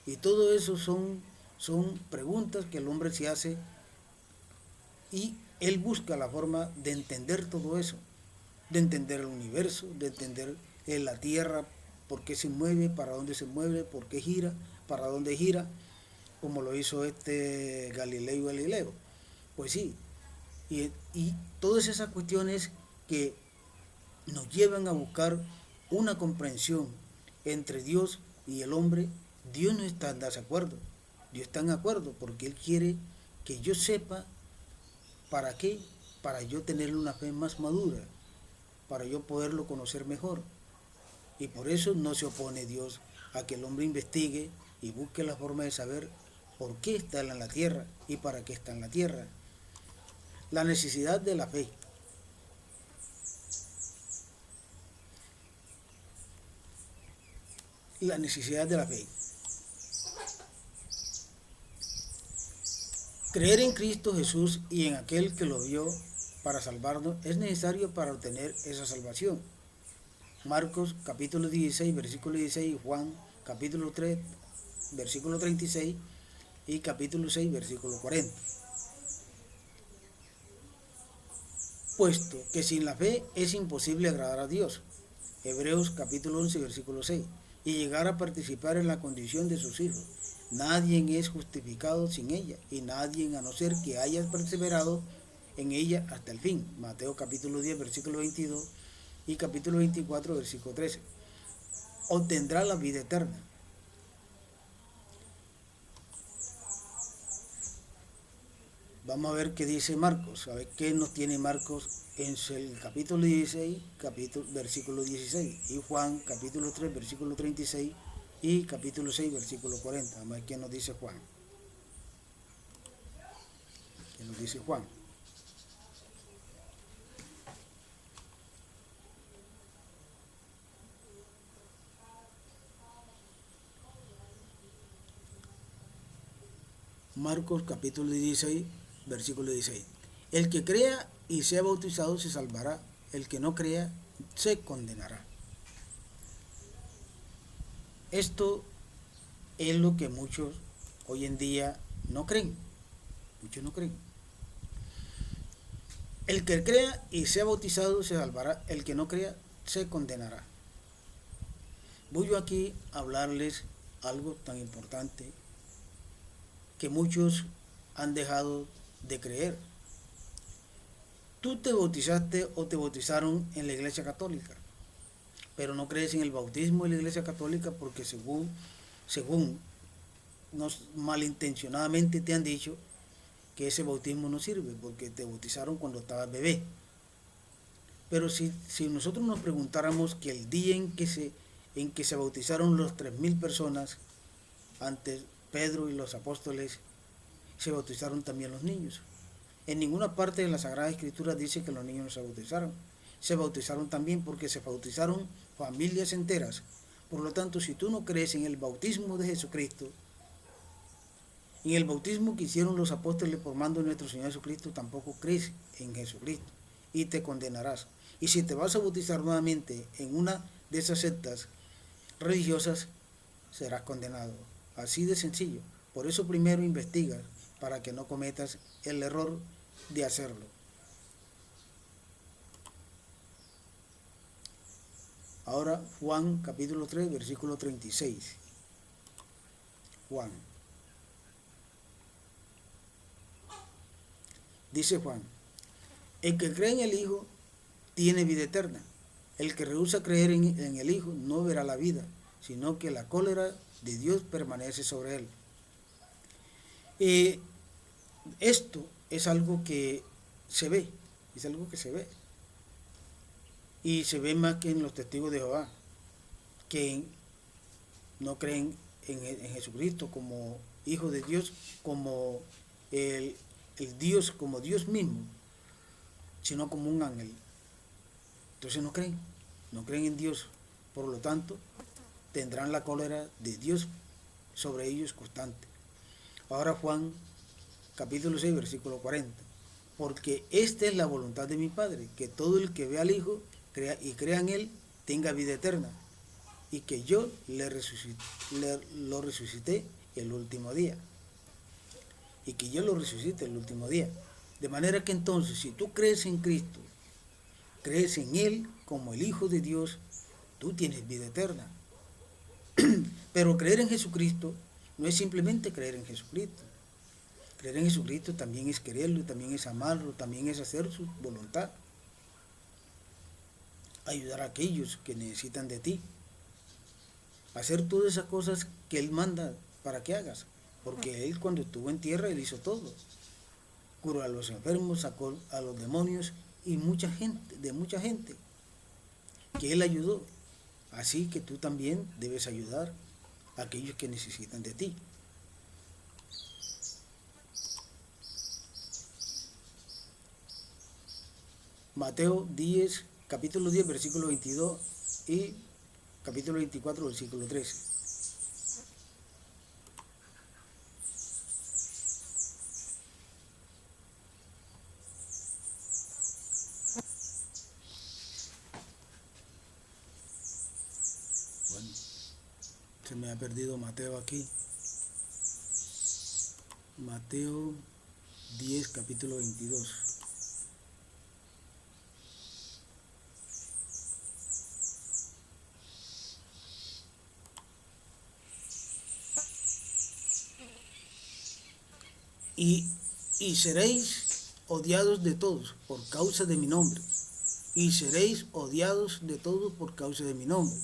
Y todo eso son preguntas que el hombre se hace y Él busca la forma de entender todo eso, de entender el universo, de entender la tierra, por qué se mueve, para dónde se mueve, por qué gira, para dónde gira, como lo hizo este Galileo Galileo. Pues sí, y todas esas cuestiones que nos llevan a buscar una comprensión entre Dios y el hombre, Dios no está en desacuerdo, Dios está en acuerdo porque Él quiere que yo sepa para qué, para yo tener una fe más madura, para yo poderlo conocer mejor. Y por eso no se opone Dios a que el hombre investigue y busque la forma de saber por qué está en la tierra y para qué está en la tierra. La necesidad de la fe. La necesidad de la fe. Creer en Cristo Jesús y en aquel que lo vio para salvarnos es necesario para obtener esa salvación. Marcos capítulo 16, versículo 16, Juan capítulo 3, versículo 36 y capítulo 6, versículo 40. Puesto que sin la fe es imposible agradar a Dios. Hebreos capítulo 11, versículo 6. Y llegar a participar en la condición de sus hijos. Nadie es justificado sin ella, y nadie a no ser que haya perseverado en ella hasta el fin. Mateo capítulo 10, versículo 22 y capítulo 24, versículo 13. Obtendrá la vida eterna. Vamos a ver qué dice Marcos, a ver qué nos tiene Marcos en el capítulo 16, versículo 16, y Juan capítulo 3, versículo 36 y capítulo 6, versículo 40. Vamos a ver qué nos dice Juan. ¿Qué nos dice Juan? Marcos capítulo 16, versículo 16. El que crea y sea bautizado se salvará, el que no crea se condenará. Esto es lo que muchos hoy en día no creen. Muchos no creen. El que crea y sea bautizado se salvará, el que no crea se condenará. Voy yo aquí a hablarles algo tan importante que muchos han dejado de creer. Tú te bautizaste o te bautizaron en la Iglesia Católica, pero no crees en el bautismo de la Iglesia Católica porque según nos malintencionadamente te han dicho que ese bautismo no sirve porque te bautizaron cuando estabas bebé. Pero si nosotros nos preguntáramos que el día en que se bautizaron los 3.000 personas, antes Pedro y los apóstoles, se bautizaron también los niños. En ninguna parte de la Sagrada Escritura dice que los niños no se bautizaron. Se bautizaron también porque se bautizaron familias enteras. Por lo tanto, si tú no crees en el bautismo de Jesucristo, en el bautismo que hicieron los apóstoles por mando de nuestro Señor Jesucristo, tampoco crees en Jesucristo y te condenarás. Y si te vas a bautizar nuevamente en una de esas sectas religiosas, serás condenado. Así de sencillo. Por eso primero investiga para que no cometas el error de hacerlo. Ahora Juan capítulo 3, versículo 36. Juan. Dice Juan, el que cree en el Hijo tiene vida eterna. El que rehúsa creer en el Hijo no verá la vida, sino que la cólera de Dios permanece sobre él. Esto es algo que se ve, y se ve más que en los testigos de Jehová, que no creen en Jesucristo como Hijo de Dios, como el Dios, como Dios mismo, sino como un ángel. Entonces no creen en Dios, por lo tanto tendrán la cólera de Dios sobre ellos constante. Ahora Juan capítulo 6, versículo 40. Porque esta es la voluntad de mi Padre, que todo el que vea al Hijo crea en Él, tenga vida eterna, y que yo lo resucité el último día. De manera que entonces, si tú crees en Cristo, crees en Él como el Hijo de Dios, tú tienes vida eterna. Pero creer en Jesucristo no es simplemente creer en Jesucristo. Creer en Jesucristo también es quererlo, también es amarlo, también es hacer su voluntad. Ayudar a aquellos que necesitan de ti. Hacer todas esas cosas que Él manda para que hagas. Porque Él cuando estuvo en tierra, Él hizo todo. Curó a los enfermos, sacó a los demonios y mucha gente, de mucha gente que Él ayudó. Así que tú también debes ayudar a aquellos que necesitan de ti. Mateo 10, capítulo 10, versículo 22 y capítulo 24, versículo 13. Bueno, se me ha perdido Mateo aquí. Mateo 10, capítulo 22. Y, y seréis odiados de todos por causa de mi nombre. Y seréis odiados de todos por causa de mi nombre.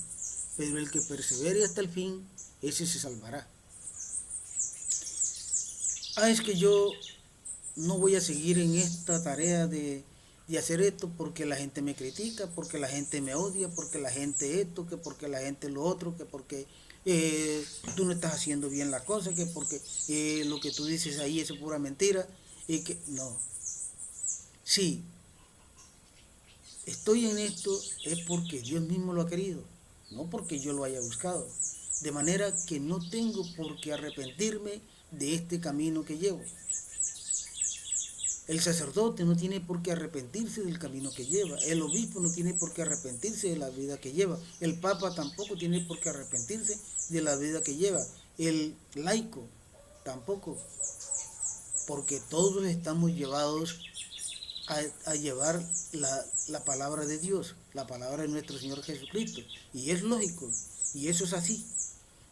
Pero el que persevere hasta el fin, ese se salvará. Es que yo no voy a seguir en esta tarea de hacer esto porque la gente me critica, porque la gente me odia, porque la gente esto, que porque la gente lo otro, que porque tú no estás haciendo bien la cosa, que porque lo que tú dices ahí es pura mentira. Y que no. Sí, estoy en esto es porque Dios mismo lo ha querido, no porque yo lo haya buscado. De manera que no tengo por qué arrepentirme de este camino que llevo. El sacerdote no tiene por qué arrepentirse del camino que lleva. El obispo no tiene por qué arrepentirse de la vida que lleva. El papa tampoco tiene por qué arrepentirse de la vida que lleva. El laico tampoco. Porque todos estamos llevados a llevar la palabra de Dios, la palabra de nuestro Señor Jesucristo. Y es lógico, y eso es así,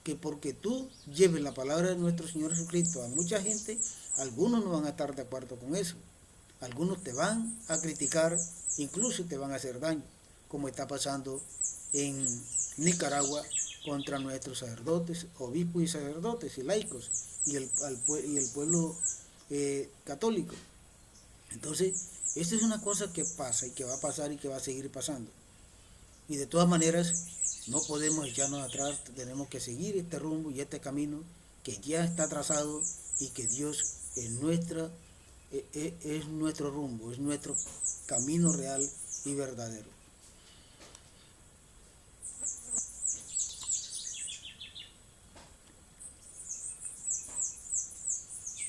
que porque tú lleves la palabra de nuestro Señor Jesucristo a mucha gente, algunos no van a estar de acuerdo con eso. Algunos te van a criticar, incluso te van a hacer daño, como está pasando en Nicaragua contra nuestros sacerdotes, obispos y sacerdotes y laicos y el pueblo católico. Entonces, esta es una cosa que pasa y que va a pasar y que va a seguir pasando. Y de todas maneras, no podemos echarnos atrás, tenemos que seguir este rumbo y este camino que ya está trazado y que Dios es nuestro rumbo, es nuestro camino real y verdadero.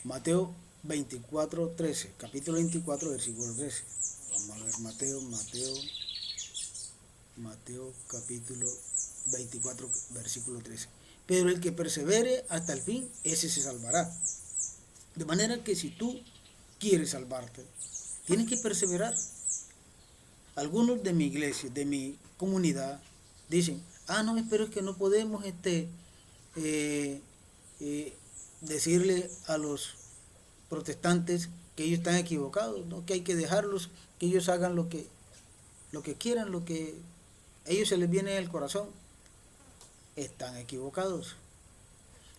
Mateo 24, 13, capítulo 24, versículo 13. Vamos a ver Mateo capítulo 24, versículo 13. Pero el que persevere hasta el fin, ese se salvará. De manera que si tú quieres salvarte, tienes que perseverar. Algunos de mi iglesia, de mi comunidad, dicen, no, pero es que no podemos eh, eh, decirle a los protestantes que ellos están equivocados, ¿no? Que hay que dejarlos, que ellos hagan lo que quieran, lo que a ellos se les viene del corazón. Están equivocados.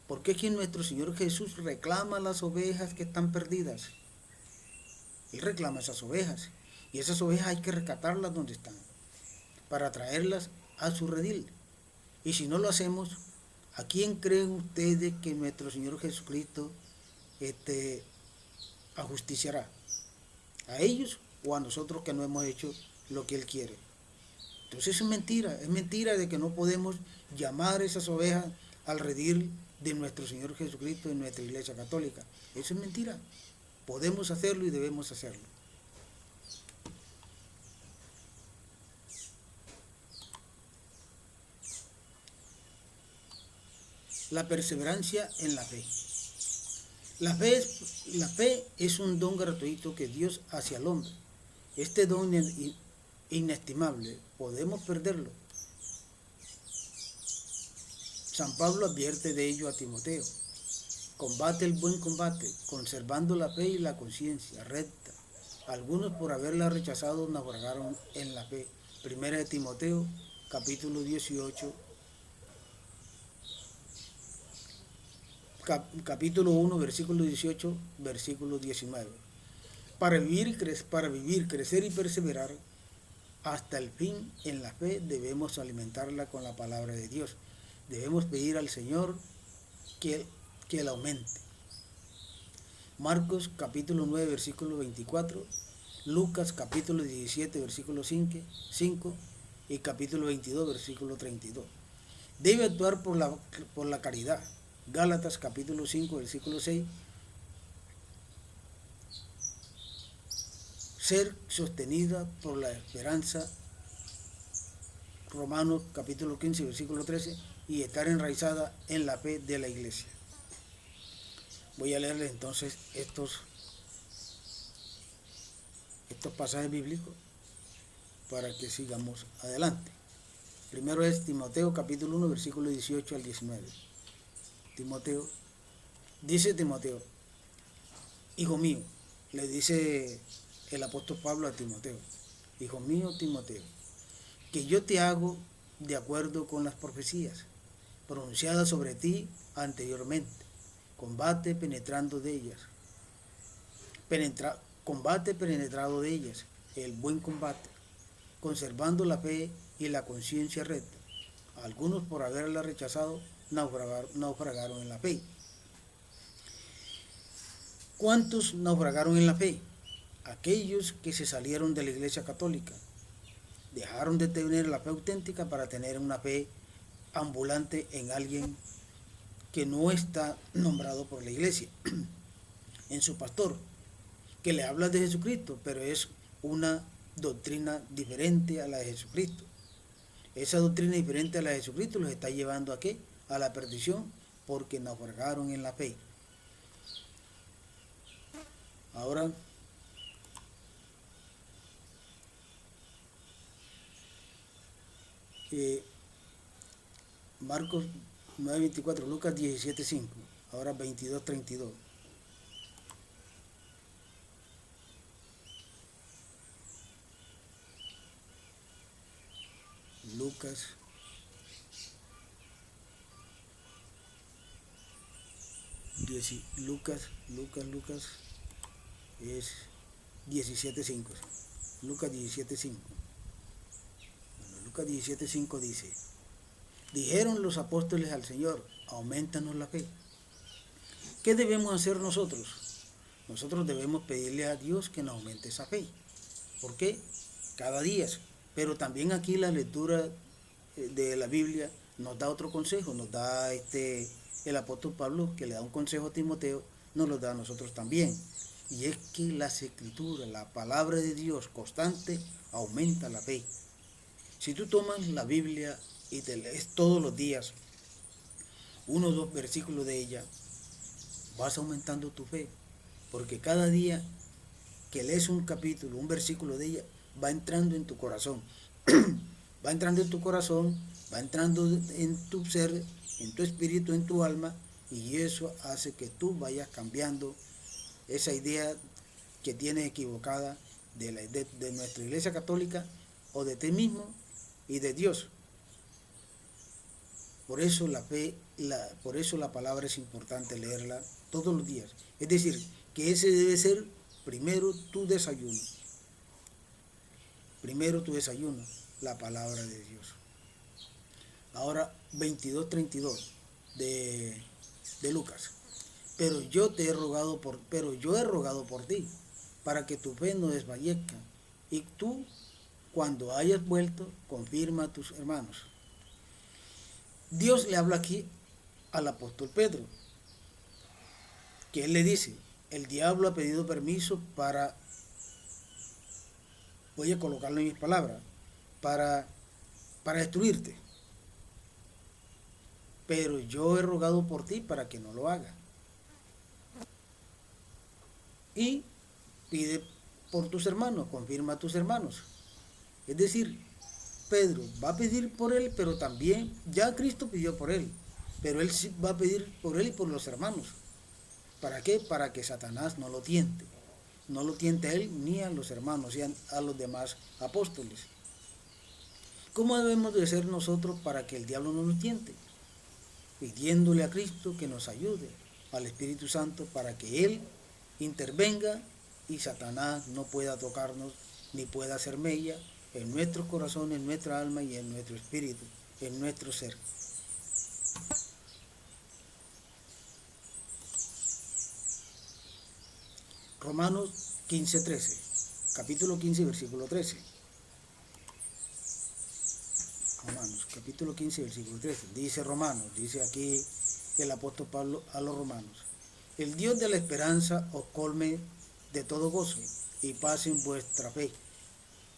Porque es que nuestro Señor Jesús reclama las ovejas que están perdidas. Él reclama esas ovejas. Y esas ovejas hay que rescatarlas donde están, para traerlas a su redil. Y si no lo hacemos, ¿a quién creen ustedes que nuestro Señor Jesucristo ajusticiará? ¿A ellos o a nosotros que no hemos hecho lo que Él quiere? Entonces es mentira de que no podemos llamar a esas ovejas al redil de nuestro Señor Jesucristo en nuestra Iglesia Católica. Eso es mentira. Podemos hacerlo y debemos hacerlo. La perseverancia en la fe. La fe es un don gratuito que Dios hace al hombre. Este don inestimable, podemos perderlo. San Pablo advierte de ello a Timoteo. Combate el buen combate, conservando la fe y la conciencia recta. Algunos por haberla rechazado naufragaron en la fe. Primera de Timoteo, capítulo 18, capítulo 1, versículo 18, versículo 19. Para vivir, crecer y perseverar hasta el fin en la fe, debemos alimentarla con la palabra de Dios. Debemos pedir al Señor que la aumente. Marcos capítulo 9, versículo 24, Lucas capítulo 17, versículo 5 y capítulo 22, versículo 32. Debe actuar por la caridad. Gálatas capítulo 5, versículo 6. Ser sostenida por la esperanza. Romanos capítulo 15, versículo 13. Y estar enraizada en la fe de la iglesia. Voy a leerles entonces estos pasajes bíblicos para que sigamos adelante. Primero es Timoteo capítulo 1, versículo 18 al 19. Dice Timoteo, hijo mío, le dice el apóstol Pablo a Timoteo, hijo mío Timoteo, que yo te hago de acuerdo con las profecías pronunciadas sobre ti anteriormente. Combate penetrando de ellas. Combate penetrado de ellas, el buen combate, conservando la fe y la conciencia recta. Algunos por haberla rechazado naufragaron en la fe. ¿Cuántos naufragaron en la fe? Aquellos que se salieron de la Iglesia Católica. Dejaron de tener la fe auténtica para tener una fe ambulante en alguien que no está nombrado por la Iglesia, en su pastor, que le habla de Jesucristo, pero es una doctrina diferente a la de Jesucristo. Esa doctrina diferente a la de Jesucristo los está llevando ¿a qué? A la perdición, porque naufragaron en la fe. Ahora, Marcos 9:24, Lucas 17:5, ahora 22:32. Lucas es 17:5. Lucas 17:5. Bueno, Lucas 17:5 dice, dijeron los apóstoles al Señor, aumentanos la fe. ¿Qué debemos hacer nosotros? Nosotros debemos pedirle a Dios que nos aumente esa fe. ¿Por qué? Cada día. Pero también aquí la lectura de la Biblia nos da otro consejo, nos da el apóstol Pablo, que le da un consejo a Timoteo, nos lo da a nosotros también. Y es que las escrituras, la palabra de Dios constante, aumenta la fe. Si tú tomas la Biblia y te lees todos los días 1 o 2 versículos de ella, vas aumentando tu fe, porque cada día que lees un capítulo, un versículo de ella, va entrando en tu corazón, va entrando en tu corazón, va entrando en tu ser, en tu espíritu, en tu alma, y eso hace que tú vayas cambiando esa idea que tienes equivocada de nuestra Iglesia Católica o de ti mismo y de Dios. Por eso por eso la palabra es importante leerla todos los días. Es decir, que ese debe ser primero tu desayuno. Primero tu desayuno, la palabra de Dios. Ahora 22:32 de Lucas. Pero yo he rogado por ti, para que tu fe no desfallezca, y tú, cuando hayas vuelto, confirma a tus hermanos. Dios le habla aquí al apóstol Pedro, que él le dice, el diablo ha pedido permiso voy a colocarlo en mis palabras, para destruirte. Pero yo he rogado por ti para que no lo hagas. y pide por tus hermanos, confirma a tus hermanos. Es decir, Pedro va a pedir por él, pero también ya Cristo pidió por él, pero él sí va a pedir por él y por los hermanos. ¿Para qué? Para que Satanás no lo tiente. No lo tiente a él ni a los hermanos y a los demás apóstoles. ¿Cómo debemos de ser nosotros para que el diablo no nos tiente? Pidiéndole a Cristo que nos ayude, al Espíritu Santo, para que Él intervenga y Satanás no pueda tocarnos ni pueda hacer mella en nuestros corazones, en nuestra alma y en nuestro espíritu, en nuestro ser. Romanos 15:13, capítulo 15, versículo 13. Romanos, capítulo 15, versículo 13. Dice Romanos, dice aquí el apóstol Pablo a los romanos: el Dios de la esperanza os colme de todo gozo y paz en vuestra fe,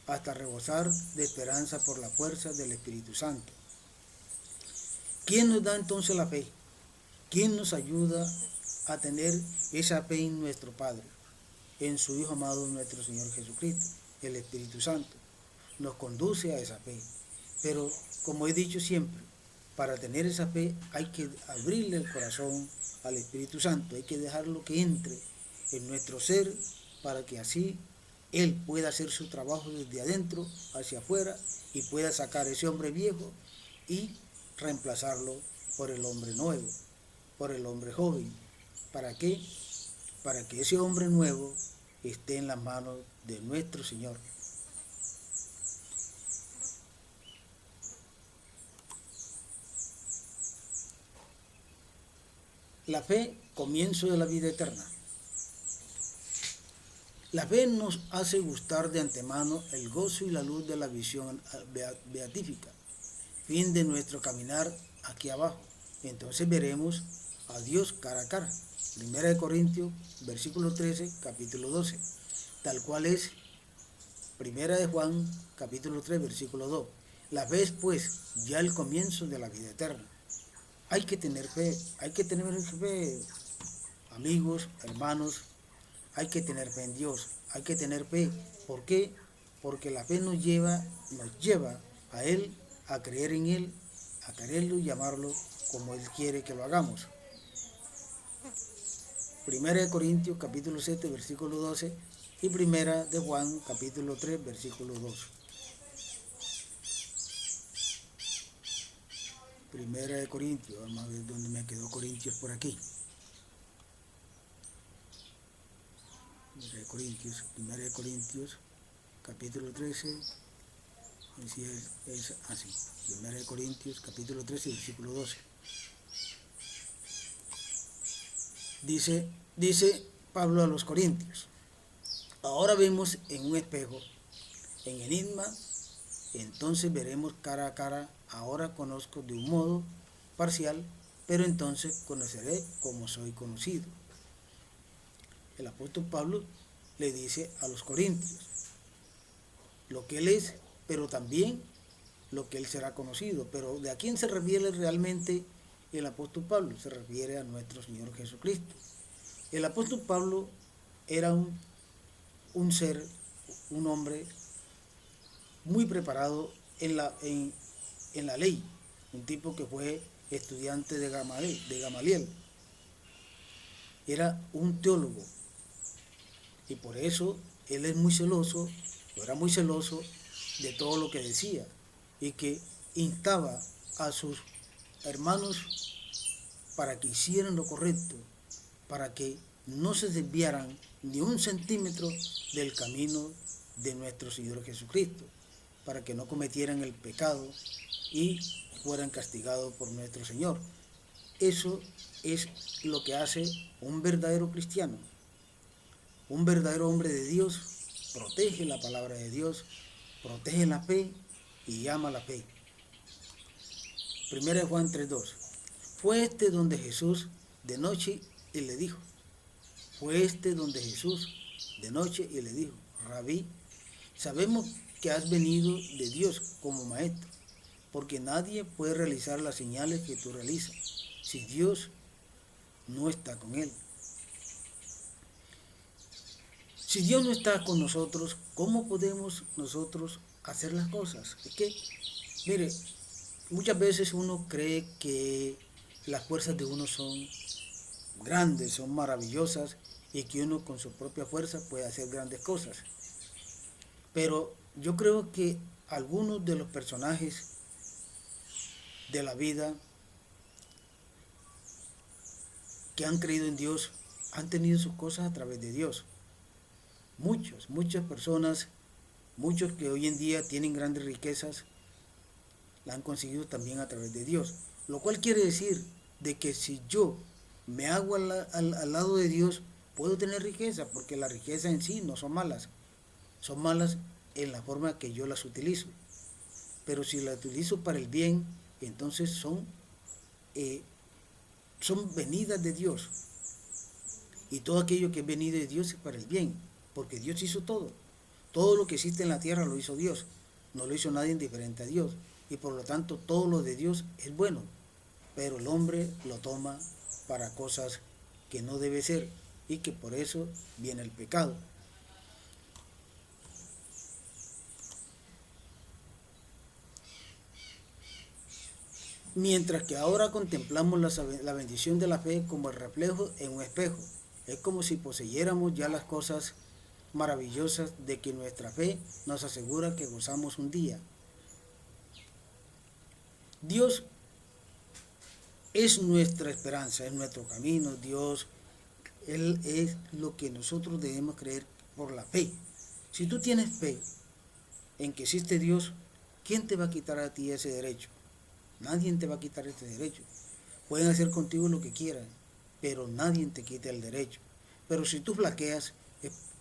hasta rebosar de esperanza por la fuerza del Espíritu Santo. ¿Quién nos da entonces la fe? ¿Quién nos ayuda a tener esa fe en nuestro Padre, en su Hijo amado, nuestro Señor Jesucristo? El Espíritu Santo nos conduce a esa fe. Pero, como he dicho siempre, para tener esa fe hay que abrirle el corazón al Espíritu Santo, hay que dejarlo que entre en nuestro ser para que así Él pueda hacer su trabajo desde adentro hacia afuera y pueda sacar ese hombre viejo y reemplazarlo por el hombre nuevo, por el hombre joven. ¿Para qué? Para que ese hombre nuevo esté en las manos de nuestro Señor. La fe, comienzo de la vida eterna. La fe nos hace gustar de antemano el gozo y la luz de la visión beatífica, fin de nuestro caminar aquí abajo. Entonces veremos a Dios cara a cara. Primera de Corintios, versículo 13, capítulo 12. Tal cual es Primera de Juan, capítulo 3, versículo 2. La fe es pues ya el comienzo de la vida eterna. Hay que tener fe, amigos, hermanos, hay que tener fe en Dios, hay que tener fe. ¿Por qué? Porque la fe nos lleva a Él, a creer en Él, a quererlo y amarlo como Él quiere que lo hagamos. Primera de Corintios, capítulo 7, versículo 12, y Primera de Juan, capítulo 3, versículo 2. Primera de Corintios, vamos a ver dónde me quedó Corintios por aquí. Primera de Corintios, capítulo 13, es así. Primera de Corintios, capítulo 13, versículo 12. Dice Pablo a los Corintios: ahora vemos en un espejo, en enigma, entonces veremos cara a cara. Ahora conozco de un modo parcial, pero entonces conoceré como soy conocido. El apóstol Pablo le dice a los corintios lo que él es, pero también lo que él será conocido. Pero ¿de a quién se refiere realmente el apóstol Pablo? Se refiere a nuestro Señor Jesucristo. El apóstol Pablo era un ser, un hombre muy preparado en la ley, un tipo que fue estudiante de Gamaliel. Era un teólogo y por eso él era muy celoso de todo lo que decía y que instaba a sus hermanos para que hicieran lo correcto, para que no se desviaran ni un centímetro del camino de nuestro Señor Jesucristo, para que no cometieran el pecado y fueran castigados por nuestro Señor. Eso es lo que hace un verdadero cristiano, un verdadero hombre de Dios. Protege la palabra de Dios, protege la fe y ama la fe. Primera de Juan 3:2. Fue donde Jesús de noche y le dijo, Rabí, sabemos que has venido de Dios como maestro, porque nadie puede realizar las señales que tú realizas si Dios no está con él. Si Dios no está con nosotros, ¿cómo podemos nosotros hacer las cosas? Es que, mire, muchas veces uno cree que las fuerzas de uno son grandes, son maravillosas y que uno con su propia fuerza puede hacer grandes cosas. Pero yo creo que algunos de los personajes de la vida que han creído en Dios han tenido sus cosas a través de Dios. Muchas personas, muchos que hoy en día tienen grandes riquezas, la han conseguido también a través de Dios. Lo cual quiere decir de que si yo me hago al lado de Dios, puedo tener riqueza, porque las riquezas en sí no son malas en la forma que yo las utilizo. Pero si las utilizo para el bien, entonces son venidas de Dios. Y todo aquello que es venido de Dios es para el bien, porque Dios hizo todo. Todo lo que existe en la tierra lo hizo Dios. No lo hizo nadie diferente a Dios. Y por lo tanto todo lo de Dios es bueno. Pero el hombre lo toma para cosas que no debe ser y que por eso viene el pecado. Mientras que ahora contemplamos la bendición de la fe como el reflejo en un espejo. Es como si poseyéramos ya las cosas maravillosas de que nuestra fe nos asegura que gozamos un día. Dios es nuestra esperanza, es nuestro camino. Dios, Él es lo que nosotros debemos creer por la fe. Si tú tienes fe en que existe Dios, ¿quién te va a quitar a ti ese derecho? Nadie te va a quitar este derecho. Pueden hacer contigo lo que quieran, pero nadie te quita el derecho. Pero si tú flaqueas,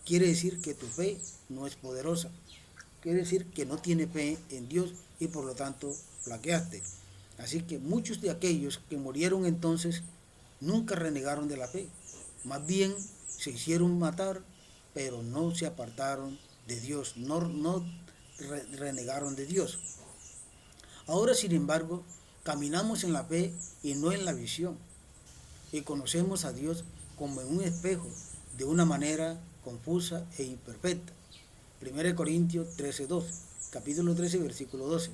quiere decir que tu fe no es poderosa. Quiere decir que no tienes fe en Dios y por lo tanto flaqueaste. Así que muchos de aquellos que murieron entonces nunca renegaron de la fe. Más bien se hicieron matar, pero no se apartaron de Dios, no renegaron de Dios. Ahora, sin embargo, caminamos en la fe y no en la visión. Y conocemos a Dios como en un espejo, de una manera confusa e imperfecta. 1 Corintios 13:12, capítulo 13, versículo 12.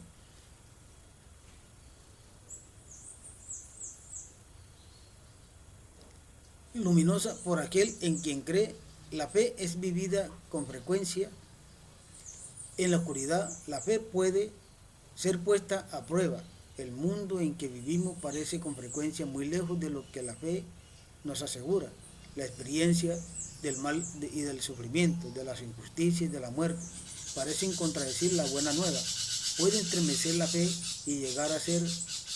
Luminosa por aquel en quien cree, la fe es vivida con frecuencia en la oscuridad. La fe puede ser puesta a prueba. El mundo en que vivimos parece con frecuencia muy lejos de lo que la fe nos asegura. La experiencia del mal y del sufrimiento, de las injusticias y de la muerte parecen contradecir la buena nueva. Puede estremecer la fe y llegar a ser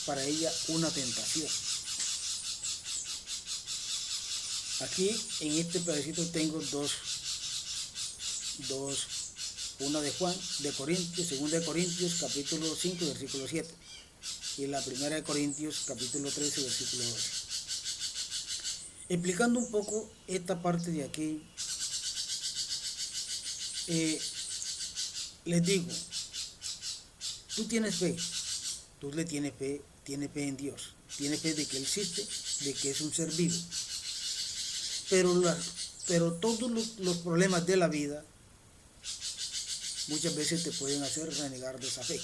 para ella una tentación. Aquí en este pedacito tengo una de Juan, de Corintios, segunda de Corintios, capítulo 5, versículo 7, y la primera de Corintios, capítulo 13, versículo 12. Explicando un poco esta parte de aquí, les digo, tú tienes fe, tú le tienes fe en Dios, tienes fe de que Él existe, de que es un ser vivo. Pero todos los problemas de la vida muchas veces te pueden hacer renegar de esa fe.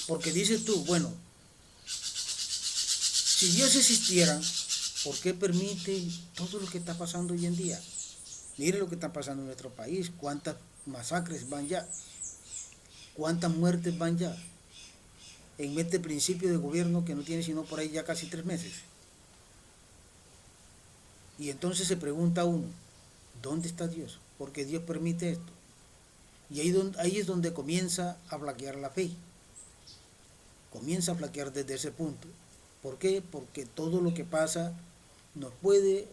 Porque dices tú, bueno, si Dios existiera, ¿por qué permite todo lo que está pasando hoy en día? Mire lo que está pasando en nuestro país, cuántas masacres van ya, cuántas muertes van ya, en este principio de gobierno que no tiene sino por ahí ya casi 3 meses. Y entonces se pregunta uno, ¿dónde está Dios? ¿Por qué Dios permite esto? Y ahí es donde comienza a flaquear la fe. Comienza a flaquear desde ese punto. ¿Por qué? Porque todo lo que pasa nos puede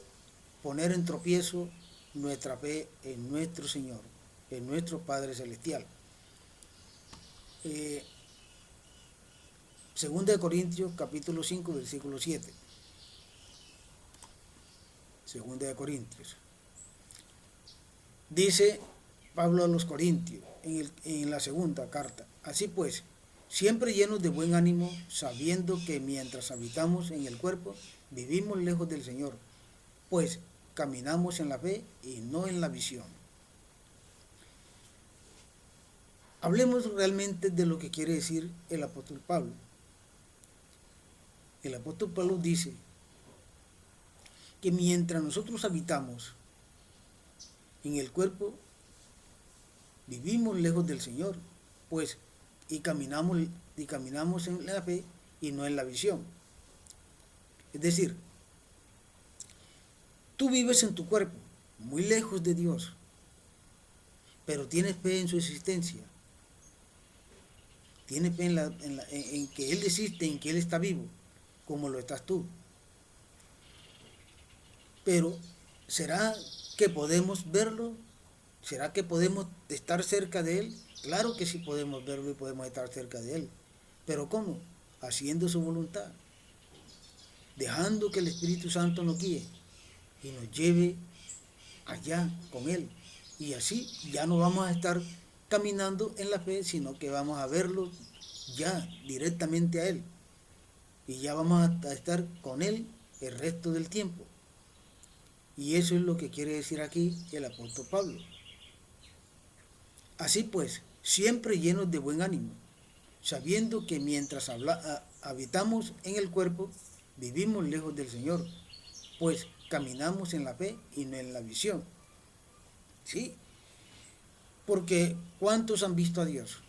poner en tropiezo nuestra fe en nuestro Señor, en nuestro Padre Celestial. Segunda de Corintios, capítulo 5, versículo 7. Segunda de Corintios. Dice Pablo a los Corintios en la segunda carta: así pues, siempre llenos de buen ánimo, sabiendo que mientras habitamos en el cuerpo, vivimos lejos del Señor, pues caminamos en la fe y no en la visión. Hablemos realmente de lo que quiere decir el apóstol Pablo. El apóstol Pablo dice que mientras nosotros habitamos en el cuerpo, vivimos lejos del Señor, pues y caminamos en la fe y no en la visión. Es decir, tú vives en tu cuerpo, muy lejos de Dios, pero tienes fe en su existencia, tienes fe en que Él existe, en que Él está vivo, como lo estás tú. Pero, ¿será que podemos verlo? ¿Será que podemos estar cerca de Él? Claro que sí podemos verlo y podemos estar cerca de Él. ¿Pero cómo? Haciendo su voluntad, dejando que el Espíritu Santo nos guíe y nos lleve allá con Él. Y así ya no vamos a estar caminando en la fe, sino que vamos a verlo ya directamente a Él. Y ya vamos a estar con Él el resto del tiempo. Y eso es lo que quiere decir aquí el apóstol Pablo. Así pues, siempre llenos de buen ánimo, sabiendo que mientras habitamos en el cuerpo, vivimos lejos del Señor, pues caminamos en la fe y no en la visión. ¿Sí? Porque ¿cuántos han visto a Dios?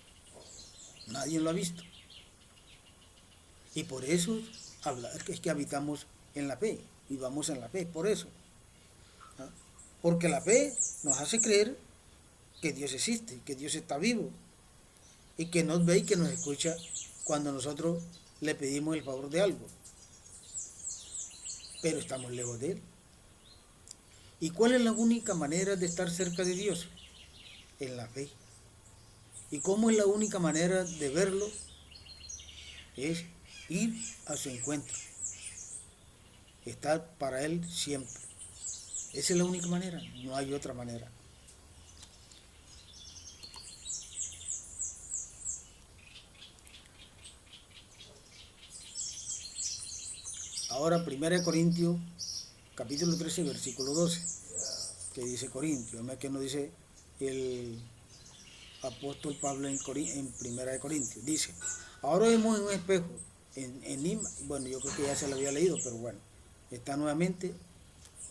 Nadie lo ha visto. Y por eso es que habitamos en la fe y vamos en la fe, por eso. ¿Ah? Porque la fe nos hace creer que Dios existe, que Dios está vivo y que nos ve y que nos escucha cuando nosotros le pedimos el favor de algo, pero estamos lejos de Él. ¿Y cuál es la única manera de estar cerca de Dios? En la fe. ¿Y cómo es la única manera de verlo? Es ir a su encuentro, estar para Él siempre. Esa es la única manera, no hay otra manera. Ahora, 1 Corintios, capítulo 13, versículo 12, que dice Corintios, que no dice el apóstol Pablo en 1 Corintios. Dice, ahora vemos en un espejo, bueno, yo creo que ya se lo había leído, pero bueno, está nuevamente,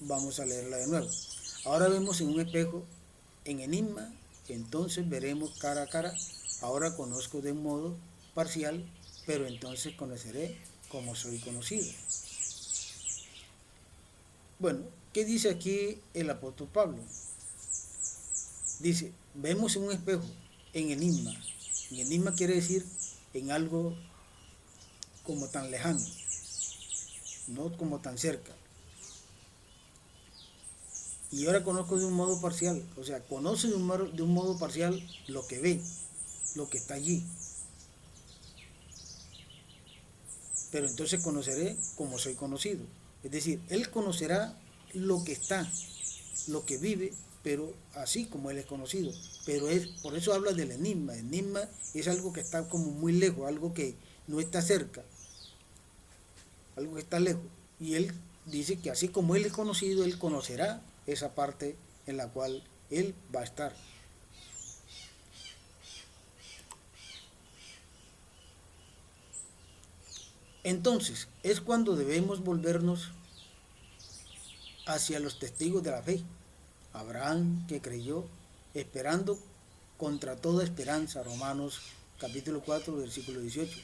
vamos a leerla de nuevo. Ahora vemos en un espejo, en enigma, entonces veremos cara a cara. Ahora conozco de un modo parcial, pero entonces conoceré como soy conocido. Bueno, ¿qué dice aquí el apóstol Pablo? Dice, vemos en un espejo, en enigma. En enigma quiere decir en algo como tan lejano, no como tan cerca. Y ahora conozco de un modo parcial, o sea, conoce de un modo parcial lo que ve, lo que está allí. Pero entonces conoceré como soy conocido. Es decir, Él conocerá lo que está, lo que vive, pero así como Él es conocido. Pero por eso habla del enigma. El enigma es algo que está como muy lejos, algo que no está cerca, algo que está lejos. Y Él dice que así como Él es conocido, Él conocerá esa parte en la cual Él va a estar. Entonces, es cuando debemos volvernos hacia los testigos de la fe. Abraham, que creyó, esperando contra toda esperanza, Romanos capítulo 4, versículo 18.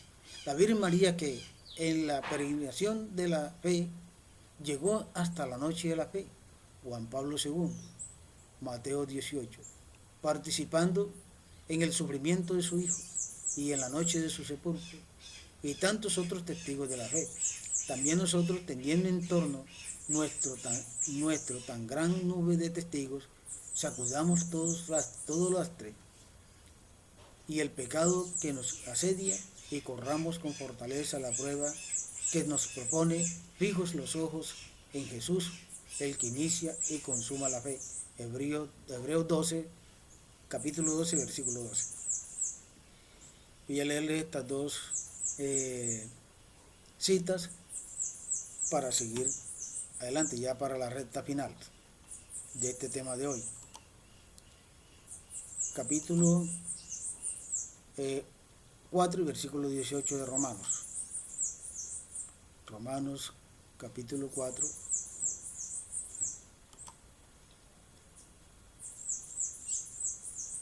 La Virgen María, que en la peregrinación de la fe llegó hasta la noche de la fe, Juan Pablo II, Mateo 18, participando en el sufrimiento de su Hijo y en la noche de su sepulcro, y tantos otros testigos de la fe. También nosotros, teniendo en torno nuestro tan gran nube de testigos, sacudamos todo lastre y el pecado que nos asedia y corramos con fortaleza la prueba que nos propone, fijos los ojos en Jesús, el que inicia y consuma la fe. Hebreos 12, capítulo 12, versículo 12. Voy a leerles estas dos citas para seguir adelante, ya para la recta final de este tema de hoy. Capítulo 4 y versículo 18 de Romanos. Romanos capítulo 4.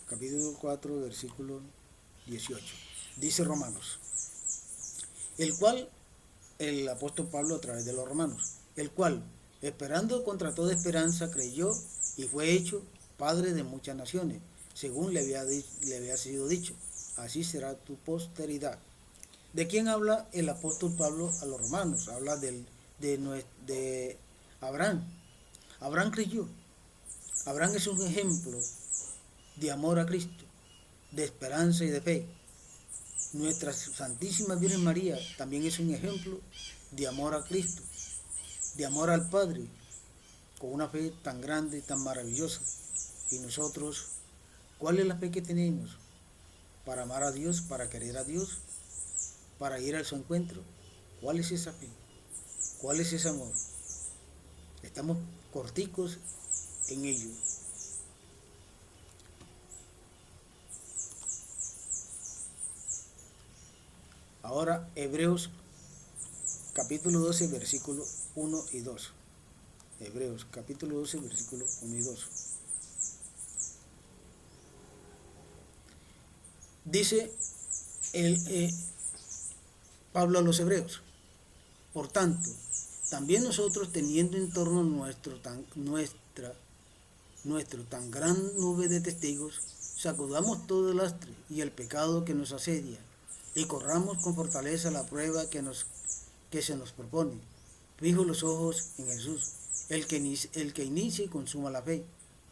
Capítulo 4, versículo 18. Dice Romanos, el cual, el apóstol Pablo a través de los romanos, el cual, esperando contra toda esperanza, creyó y fue hecho padre de muchas naciones, según le había sido dicho, así será tu posteridad. ¿De quién habla el apóstol Pablo a los romanos? Habla de Abraham. Abraham creyó. Abraham es un ejemplo de amor a Cristo, de esperanza y de fe. Nuestra Santísima Virgen María también es un ejemplo de amor a Cristo, de amor al Padre, con una fe tan grande y tan maravillosa. Y nosotros, ¿cuál es la fe que tenemos para amar a Dios, para querer a Dios, para ir a su encuentro? ¿Cuál es esa fe? ¿Cuál es ese amor? Estamos corticos en ello. Ahora, Hebreos capítulo 12, versículo 1 y 2. Hebreos capítulo 12, versículo 1 y 2. Dice Pablo a los hebreos, por tanto, también nosotros teniendo en torno nuestro tan gran nube de testigos, sacudamos todo el lastre y el pecado que nos asedia, y corramos con fortaleza la prueba que se nos propone. Fijo los ojos en Jesús, el que inicia y consuma la fe,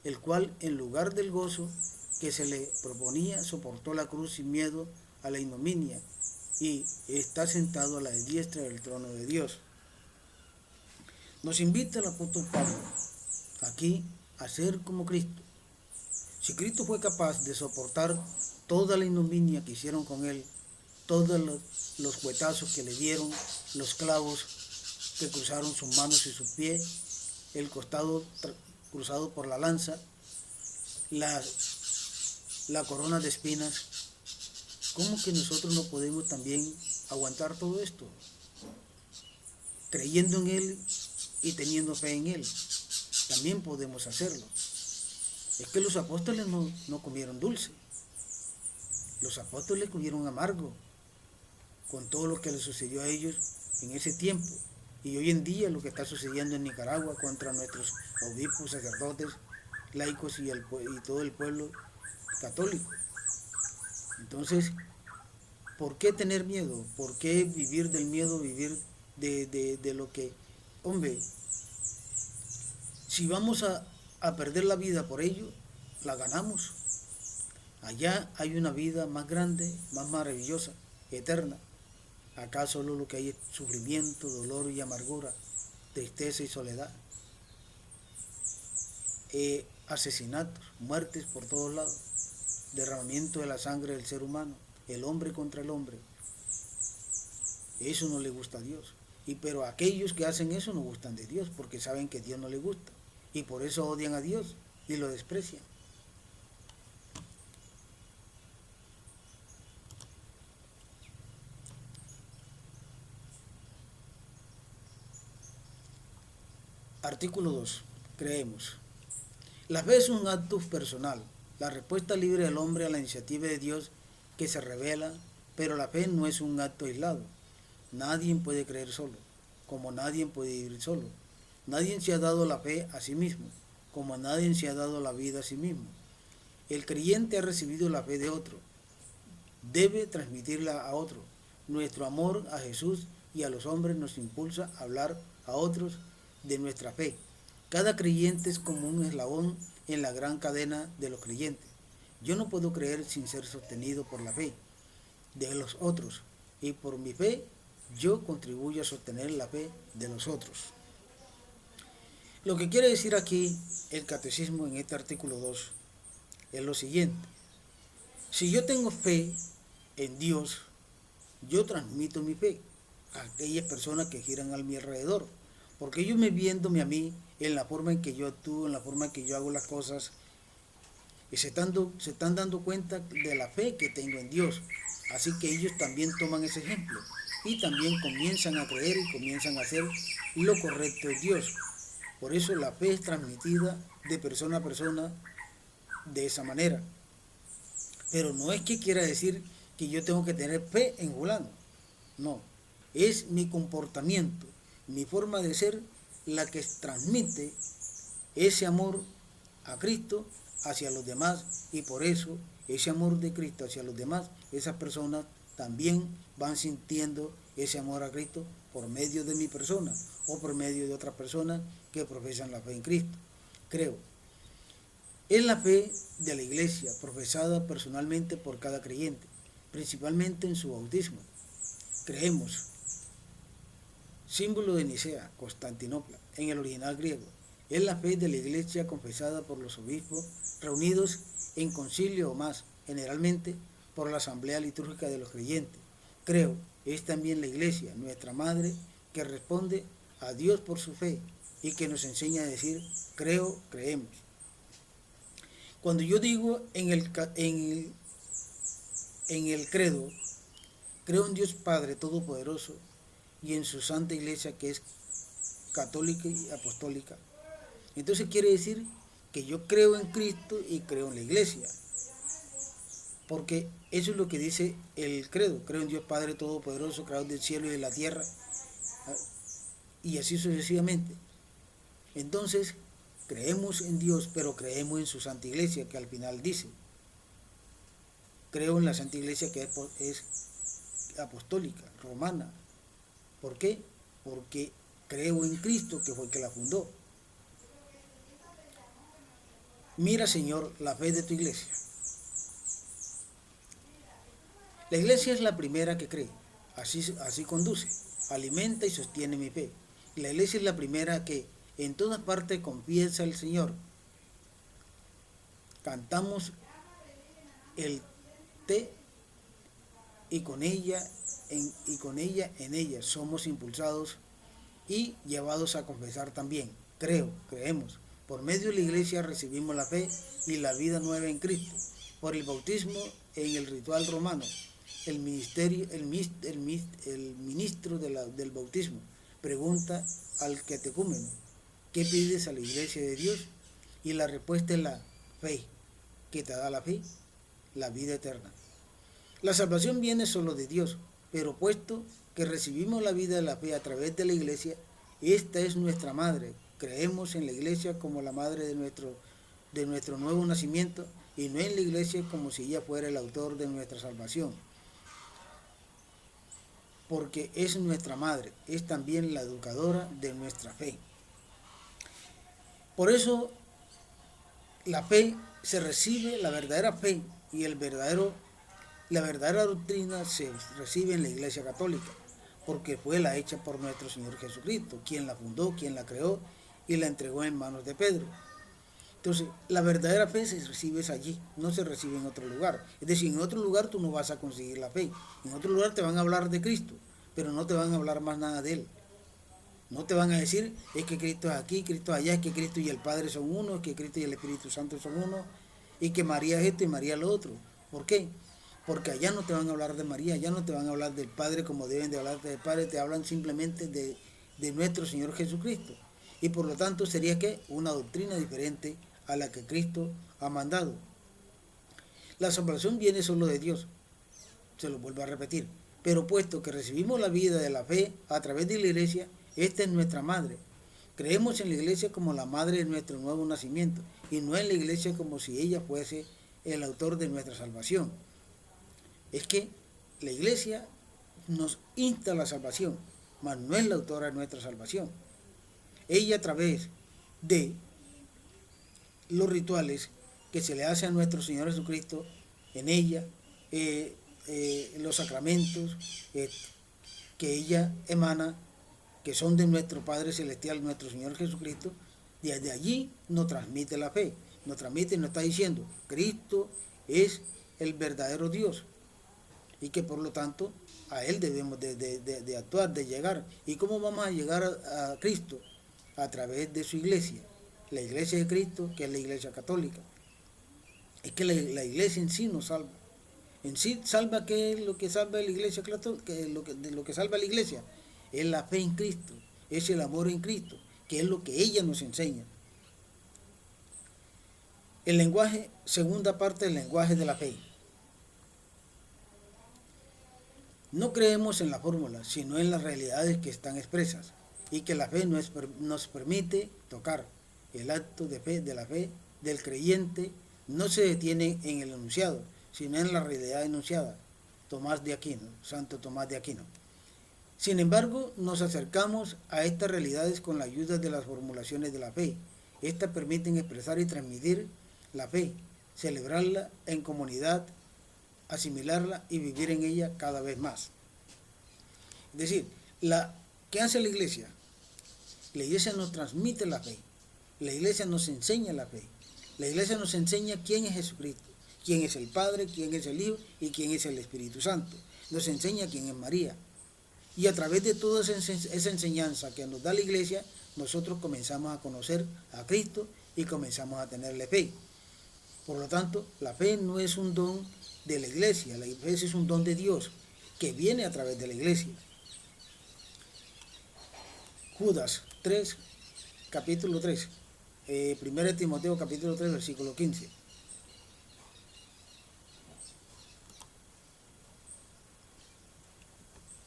el cual en lugar del gozo que se le proponía soportó la cruz sin miedo a la ignominia y está sentado a la diestra del trono de Dios. Nos invita el apóstol Pablo aquí a ser como Cristo. Si Cristo fue capaz de soportar toda la ignominia que hicieron con él, todos los cuetazos que le dieron, los clavos que cruzaron sus manos y sus pies, el costado cruzado por la lanza, la corona de espinas, ¿cómo que nosotros no podemos también aguantar todo esto? Creyendo en Él y teniendo fe en Él, también podemos hacerlo. Es que los apóstoles no comieron dulce, los apóstoles comieron amargo con todo lo que les sucedió a ellos en ese tiempo y hoy en día lo que está sucediendo en Nicaragua contra nuestros obispos, sacerdotes, laicos y todo el pueblo católico. Entonces, ¿por qué tener miedo? ¿Por qué vivir del miedo, vivir de lo que... Hombre, si vamos a perder la vida por ello, la ganamos. Allá hay una vida más grande, más maravillosa, eterna. Acá solo lo que hay es sufrimiento, dolor y amargura, tristeza y soledad. Asesinatos, muertes por todos lados, derramamiento de la sangre del ser humano, el hombre contra el hombre. Eso no le gusta a Dios. Pero aquellos que hacen eso no gustan de Dios porque saben que Dios no le gusta y por eso odian a Dios y lo desprecian. Artículo 2. Creemos. La fe es un acto personal, la respuesta libre del hombre a la iniciativa de Dios que se revela, pero la fe no es un acto aislado. Nadie puede creer solo, como nadie puede vivir solo. Nadie se ha dado la fe a sí mismo, como nadie se ha dado la vida a sí mismo. El creyente ha recibido la fe de otro, debe transmitirla a otro. Nuestro amor a Jesús y a los hombres nos impulsa a hablar a otros de nuestra fe. Cada creyente es como un eslabón en la gran cadena de los creyentes. Yo no puedo creer sin ser sostenido por la fe de los otros, y por mi fe yo contribuyo a sostener la fe de los otros. Lo que quiere decir aquí el catecismo en este artículo 2 es lo siguiente. Si yo tengo fe en Dios, yo transmito mi fe a aquellas personas que giran a mi alrededor, porque ellos viéndome a mí en la forma en que yo actúo, en la forma en que yo hago las cosas, y se están dando cuenta de la fe que tengo en Dios. Así que ellos también toman ese ejemplo y también comienzan a creer y comienzan a hacer lo correcto en Dios. Por eso la fe es transmitida de persona a persona de esa manera. Pero no es que quiera decir que yo tengo que tener fe en fulano. No, es mi comportamiento, mi forma de ser la que transmite ese amor a Cristo hacia los demás, y por eso ese amor de Cristo hacia los demás, esas personas también van sintiendo ese amor a Cristo por medio de mi persona o por medio de otras personas que profesan la fe en Cristo. Creo. Es la fe de la Iglesia profesada personalmente por cada creyente, principalmente en su bautismo. Creemos, símbolo de Nicea, Constantinopla, en el original griego. Es la fe de la Iglesia confesada por los obispos reunidos en concilio o más, generalmente por la asamblea litúrgica de los creyentes. Creo, es también la Iglesia, nuestra Madre, que responde a Dios por su fe y que nos enseña a decir, creo, creemos. Cuando yo digo en el credo, creo en Dios Padre Todopoderoso y en su Santa Iglesia que es católica y apostólica, entonces quiere decir que yo creo en Cristo y creo en la Iglesia, porque eso es lo que dice el credo. Creo en Dios Padre Todopoderoso, creador del cielo y de la tierra, y así sucesivamente. Entonces, creemos en Dios, pero creemos en su Santa Iglesia, que al final dice, creo en la Santa Iglesia que es apostólica, romana. ¿Por qué? Porque creo en Cristo, que fue el que la fundó. Mira, Señor, la fe de tu Iglesia. La Iglesia es la primera que cree, así conduce, alimenta y sostiene mi fe. La Iglesia es la primera que en todas partes confiesa al Señor. Cantamos el té y con ella en ella somos impulsados y llevados a confesar también. Creemos. Por medio de la Iglesia recibimos la fe y la vida nueva en Cristo. Por el bautismo en el ritual romano, el ministro del bautismo pregunta al catecúmeno, ¿qué pides a la Iglesia de Dios? Y la respuesta es la fe. ¿Qué te da la fe? La vida eterna. La salvación viene solo de Dios, pero puesto que recibimos la vida de la fe a través de la Iglesia, esta es nuestra madre. Creemos en la Iglesia como la madre de nuestro nuevo nacimiento y no en la Iglesia como si ella fuera el autor de nuestra salvación. Porque es nuestra madre, es también la educadora de nuestra fe. Por eso la fe se recibe, la verdadera fe y la verdadera doctrina se recibe en la Iglesia Católica, porque fue la hecha por nuestro Señor Jesucristo, quien la fundó, quien la creó y la entregó en manos de Pedro. Entonces, la verdadera fe se recibe allí, no se recibe en otro lugar. Es decir, en otro lugar tú no vas a conseguir la fe. En otro lugar te van a hablar de Cristo, pero no te van a hablar más nada de Él. No te van a decir, es que Cristo es aquí, Cristo es allá, es que Cristo y el Padre son uno, es que Cristo y el Espíritu Santo son uno, y que María es esto y María es lo otro. ¿Por qué? Porque allá no te van a hablar de María, allá no te van a hablar del Padre como deben de hablar del Padre, te hablan simplemente de nuestro Señor Jesucristo. Y por lo tanto sería que una doctrina diferente a la que Cristo ha mandado. La salvación viene solo de Dios, se lo vuelvo a repetir, pero puesto que recibimos la vida de la fe a través de la Iglesia, esta es nuestra madre. Creemos en la Iglesia como la madre de nuestro nuevo nacimiento y no en la Iglesia como si ella fuese el autor de nuestra salvación. Es que la Iglesia nos insta a la salvación, mas no es la autora de nuestra salvación. Ella, a través de los rituales que se le hace a nuestro Señor Jesucristo, en ella, los sacramentos que ella emana, que son de nuestro Padre Celestial, nuestro Señor Jesucristo, desde allí nos transmite la fe, nos transmite y nos está diciendo, Cristo es el verdadero Dios, y que por lo tanto a Él debemos de actuar, de llegar. ¿Y cómo vamos a llegar a Cristo? A través de su Iglesia, la Iglesia de Cristo, que es la Iglesia Católica. Es que la iglesia en sí nos salva. En sí salva, ¿qué es lo que salva la iglesia católica? De lo que salva a la iglesia es la fe en Cristo, es el amor en Cristo, que es lo que ella nos enseña. El lenguaje, segunda parte del lenguaje de la fe. No creemos en la fórmula, sino en las realidades que están expresas y que la fe nos permite tocar. El acto de fe, de la fe del creyente no se detiene en el enunciado, sino en la realidad enunciada. Tomás de Aquino, Santo Tomás de Aquino. Sin embargo, nos acercamos a estas realidades con la ayuda de las formulaciones de la fe. Estas permiten expresar y transmitir la fe, celebrarla en comunidad, asimilarla y vivir en ella cada vez más. Es decir, ¿qué hace la iglesia? La iglesia nos transmite la fe, la iglesia nos enseña la fe, la iglesia nos enseña quién es Jesucristo, quién es el Padre, quién es el Hijo y quién es el Espíritu Santo. Nos enseña quién es María. Y a través de toda esa enseñanza que nos da la iglesia, nosotros comenzamos a conocer a Cristo y comenzamos a tenerle fe. Por lo tanto, la fe no es un don de la iglesia, la fe es un don de Dios que viene a través de la iglesia. Judas 3, capítulo 3, 1 Timoteo capítulo 3, versículo 15.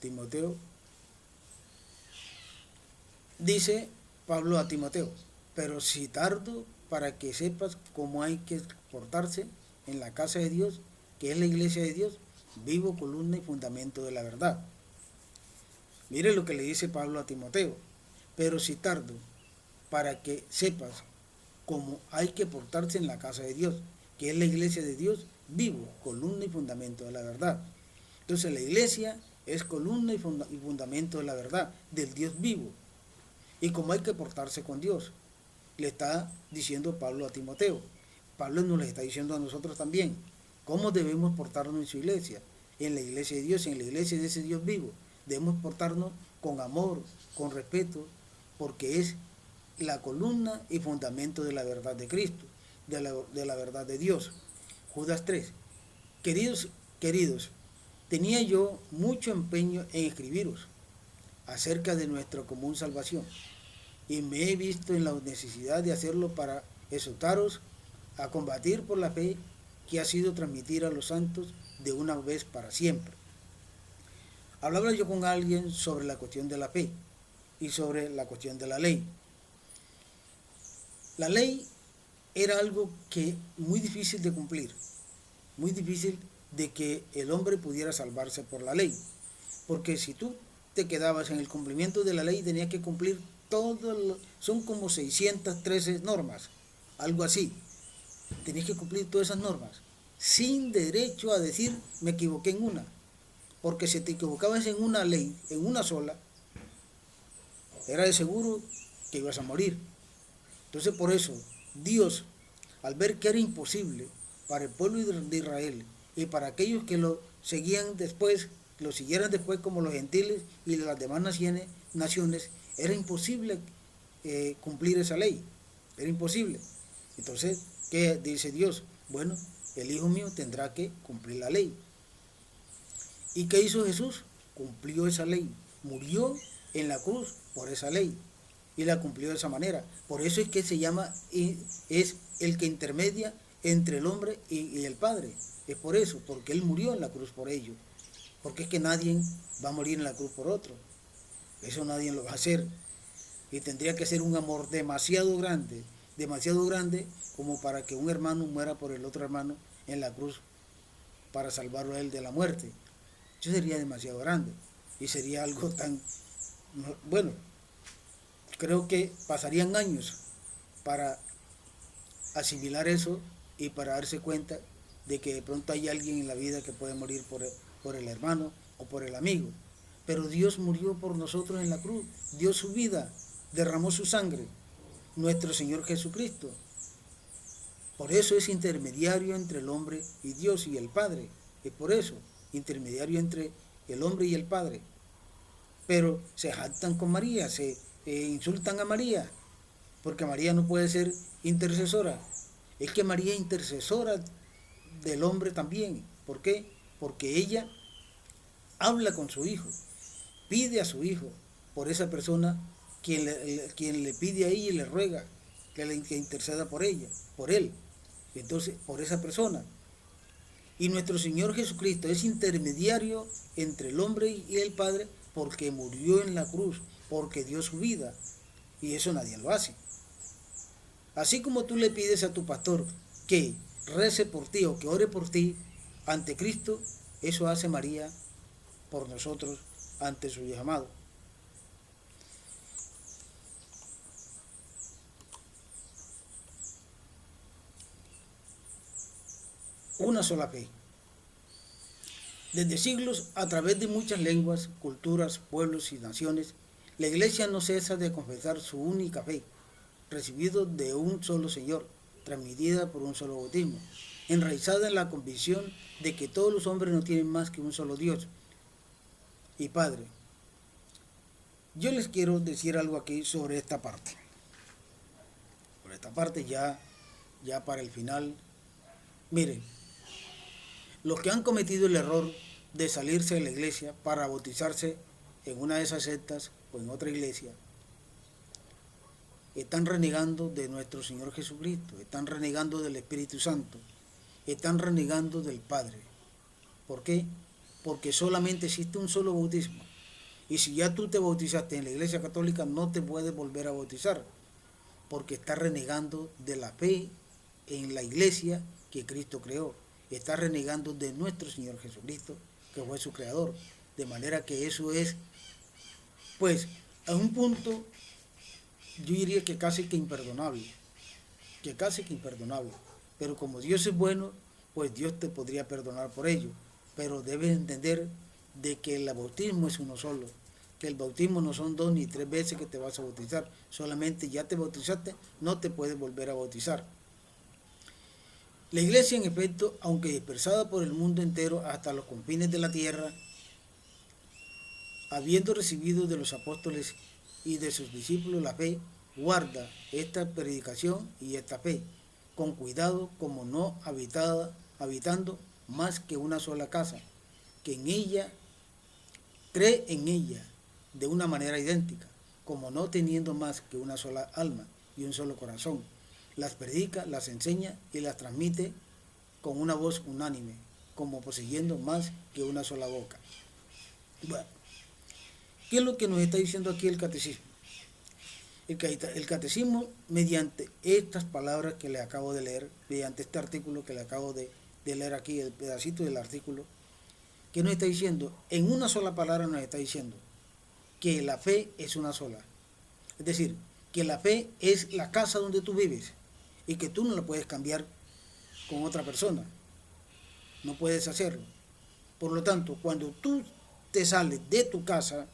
Timoteo, dice Pablo a Timoteo, pero si tardo para que sepas cómo hay que portarse en la casa de Dios, que es la iglesia de Dios, vivo, columna y fundamento de la verdad. Mire lo que le dice Pablo a Timoteo, pero si tardo para que sepas cómo hay que portarse en la casa de Dios, que es la iglesia de Dios, vivo, columna y fundamento de la verdad. Entonces la iglesia es columna y fundamento de la verdad, del Dios vivo. Y cómo hay que portarse con Dios, le está diciendo Pablo a Timoteo. Pablo nos lo está diciendo a nosotros también. ¿Cómo debemos portarnos en su iglesia? En la iglesia de Dios, en la iglesia de ese Dios vivo. Debemos portarnos con amor, con respeto, porque es la columna y fundamento de la verdad de Cristo, de la verdad de Dios. Judas 3. Queridos, tenía yo mucho empeño en escribiros acerca de nuestra común salvación, y me he visto en la necesidad de hacerlo para exhortaros a combatir por la fe que ha sido transmitida a los santos de una vez para siempre. Hablaba yo con alguien sobre la cuestión de la fe y sobre la cuestión de la ley. La ley era algo que muy difícil de cumplir, muy difícil de que el hombre pudiera salvarse por la ley, porque si tú te quedabas en el cumplimiento de la ley tenías que cumplir son como 613 normas, algo así. Tenías que cumplir todas esas normas, sin derecho a decir me equivoqué en una, porque si te equivocabas en una ley, en una sola, era de seguro que ibas a morir. Entonces por eso Dios, al ver que era imposible para el pueblo de Israel y para aquellos que lo siguieran después como los gentiles y las demás naciones, era imposible cumplir esa ley, era imposible. Entonces, ¿qué dice Dios? Bueno, el hijo mío tendrá que cumplir la ley. ¿Y qué hizo Jesús? Cumplió esa ley, murió en la cruz por esa ley y la cumplió de esa manera. Por eso es que se llama, es el que intermedia entre el hombre y el Padre. Es por eso, porque Él murió en la cruz por ello. Porque es que nadie va a morir en la cruz por otro. Eso nadie lo va a hacer. Y tendría que ser un amor demasiado grande como para que un hermano muera por el otro hermano en la cruz para salvarlo a él de la muerte. Eso sería demasiado grande. Y sería algo tan... Bueno, creo que pasarían años para asimilar eso y para darse cuenta de que de pronto hay alguien en la vida que puede morir por el hermano o por el amigo. Pero Dios murió por nosotros en la cruz, dio su vida, derramó su sangre, nuestro Señor Jesucristo. Por eso es intermediario entre el hombre y Dios y el Padre. Es por eso, intermediario entre el hombre y el Padre. Pero se jactan con María, se insultan a María, porque María no puede ser intercesora. Es que María es intercesora del hombre también. ¿Por qué? Porque ella habla con su hijo, pide a su hijo por esa persona quien le pide a ella y le ruega que interceda por ella, por él. Entonces, por esa persona. Y nuestro Señor Jesucristo es intermediario entre el hombre y el Padre porque murió en la cruz, porque dio su vida. Y eso nadie lo hace. Así como tú le pides a tu pastor que rece por ti o que ore por ti ante Cristo, eso hace María por nosotros ante su Hijo amado. Una sola fe. Desde siglos, a través de muchas lenguas, culturas, pueblos y naciones, la Iglesia no cesa de confesar su única fe, recibida de un solo Señor, transmitida por un solo bautismo, enraizada en la convicción de que todos los hombres no tienen más que un solo Dios y Padre. Yo les quiero decir algo aquí sobre esta parte. Por esta parte ya para el final. Miren, los que han cometido el error de salirse de la iglesia para bautizarse en una de esas sectas o en otra iglesia, están renegando de nuestro Señor Jesucristo, están renegando del Espíritu Santo, están renegando del Padre. ¿Por qué? Porque solamente existe un solo bautismo. Y si ya tú te bautizaste en la iglesia católica, no te puedes volver a bautizar, porque estás renegando de la fe en la iglesia que Cristo creó. Estás renegando de nuestro Señor Jesucristo, que fue su creador. De manera que eso es, pues, a un punto, yo diría que casi que imperdonable. Pero como Dios es bueno, pues Dios te podría perdonar por ello. Pero debes entender de que el bautismo es uno solo, que el bautismo no son 2 ni 3 veces que te vas a bautizar, solamente ya te bautizaste, no te puedes volver a bautizar. La iglesia, en efecto, aunque dispersada por el mundo entero hasta los confines de la tierra, habiendo recibido de los apóstoles y de sus discípulos la fe, guarda esta predicación y esta fe, con cuidado como no habitando más que una sola casa, que en ella cree en ella de una manera idéntica, como no teniendo más que una sola alma y un solo corazón. Las predica, las enseña y las transmite con una voz unánime, como poseyendo más que una sola boca. Bueno, ¿qué es lo que nos está diciendo aquí el catecismo? El catecismo, mediante estas palabras que le acabo de leer, mediante este artículo que le acabo de leer aquí, el pedacito del artículo, ¿qué nos está diciendo? En una sola palabra nos está diciendo que la fe es una sola. Es decir, que la fe es la casa donde tú vives y que tú no la puedes cambiar con otra persona. No puedes hacerlo. Por lo tanto, cuando tú te sales de tu casa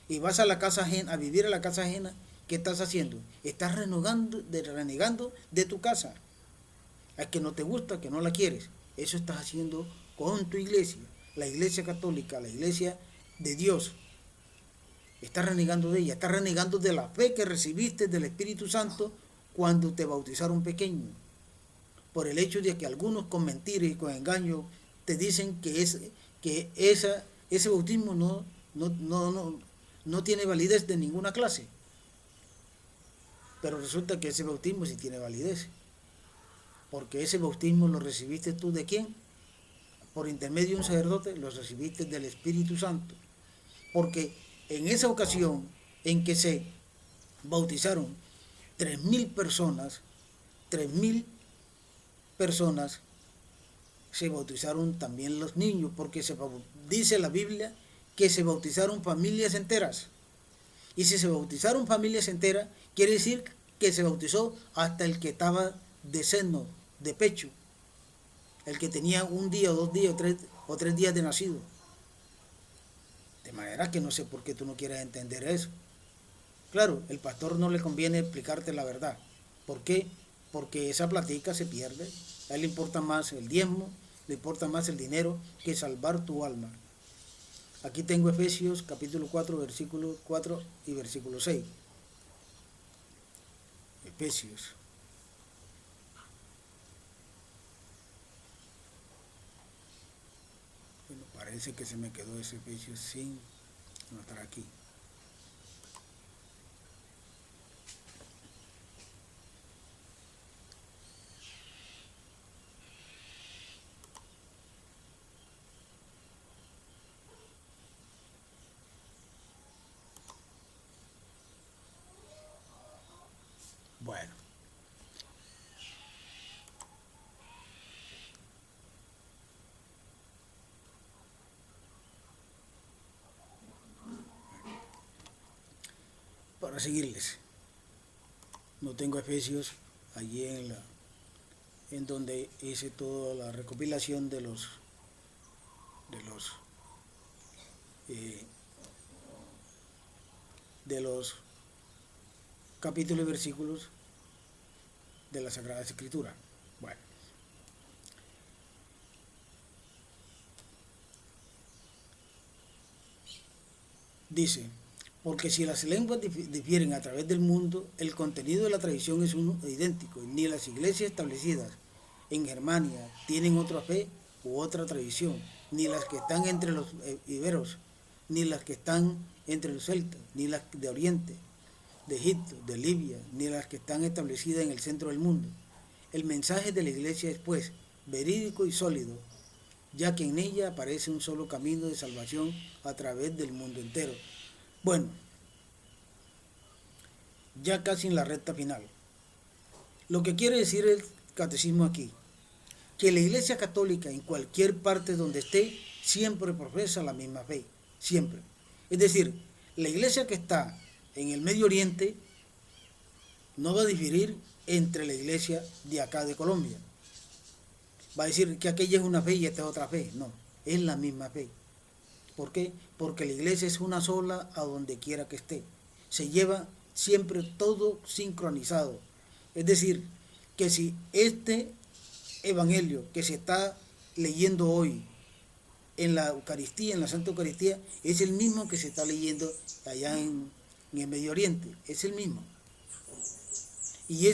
y vas a la casa ajena, a vivir a la casa ajena, ¿qué estás haciendo? Estás renegando de tu casa. A que no te gusta, que no la quieres. Eso estás haciendo con tu iglesia, la iglesia católica, la iglesia de Dios. Estás renegando de ella, estás renegando de la fe que recibiste del Espíritu Santo cuando te bautizaron pequeño. Por el hecho de que algunos con mentiras y con engaño te dicen que ese bautismo no tiene validez de ninguna clase. Pero resulta que ese bautismo sí tiene validez. Porque ese bautismo lo recibiste tú ¿de quién? Por intermedio de un sacerdote, lo recibiste del Espíritu Santo. Porque en esa ocasión en que se bautizaron 3.000 personas, 3.000 personas, se bautizaron también los niños, porque dice la Biblia que se bautizaron familias enteras. Y si se bautizaron familias enteras, quiere decir que se bautizó hasta el que estaba de seno, de pecho, el que tenía 1 día, 2 días o 3 días de nacido. De manera que no sé por qué tú no quieres entender eso. Claro, el pastor no le conviene explicarte la verdad. ¿Por qué? Porque esa platica se pierde. A él le importa más el diezmo, le importa más el dinero que salvar tu alma. Aquí tengo Efesios capítulo 4, versículo 4 y versículo 6. Efesios. Bueno, parece que se me quedó ese Efesios sin anotar aquí. Bueno, para seguirles, no tengo Efesios allí en donde hice toda la recopilación de los eh, de los capítulos y versículos de la Sagrada Escritura. Bueno, dice, porque si las lenguas difieren a través del mundo, el contenido de la tradición es uno e idéntico. Ni las iglesias establecidas en Germania tienen otra fe u otra tradición, ni las que están entre los iberos, ni las que están entre los celtas, ni las de Oriente, de Egipto, de Libia, ni las que están establecidas en el centro del mundo. El mensaje de la iglesia es, pues, verídico y sólido, ya que en ella aparece un solo camino de salvación a través del mundo entero. Bueno, ya casi en la recta final. Lo que quiere decir el catecismo aquí, que la Iglesia Católica en cualquier parte donde esté, siempre profesa la misma fe, siempre. Es decir, la Iglesia que está en el Medio Oriente no va a diferir entre la Iglesia de acá de Colombia. Va a decir que aquella es una fe y esta es otra fe. No, es la misma fe. ¿Por qué? Porque la Iglesia es una sola a donde quiera que esté. Se lleva siempre todo sincronizado. Es decir, que si este evangelio que se está leyendo hoy en la Eucaristía, en la Santa Eucaristía, es el mismo que se está leyendo allá en el Medio Oriente, es el mismo. Y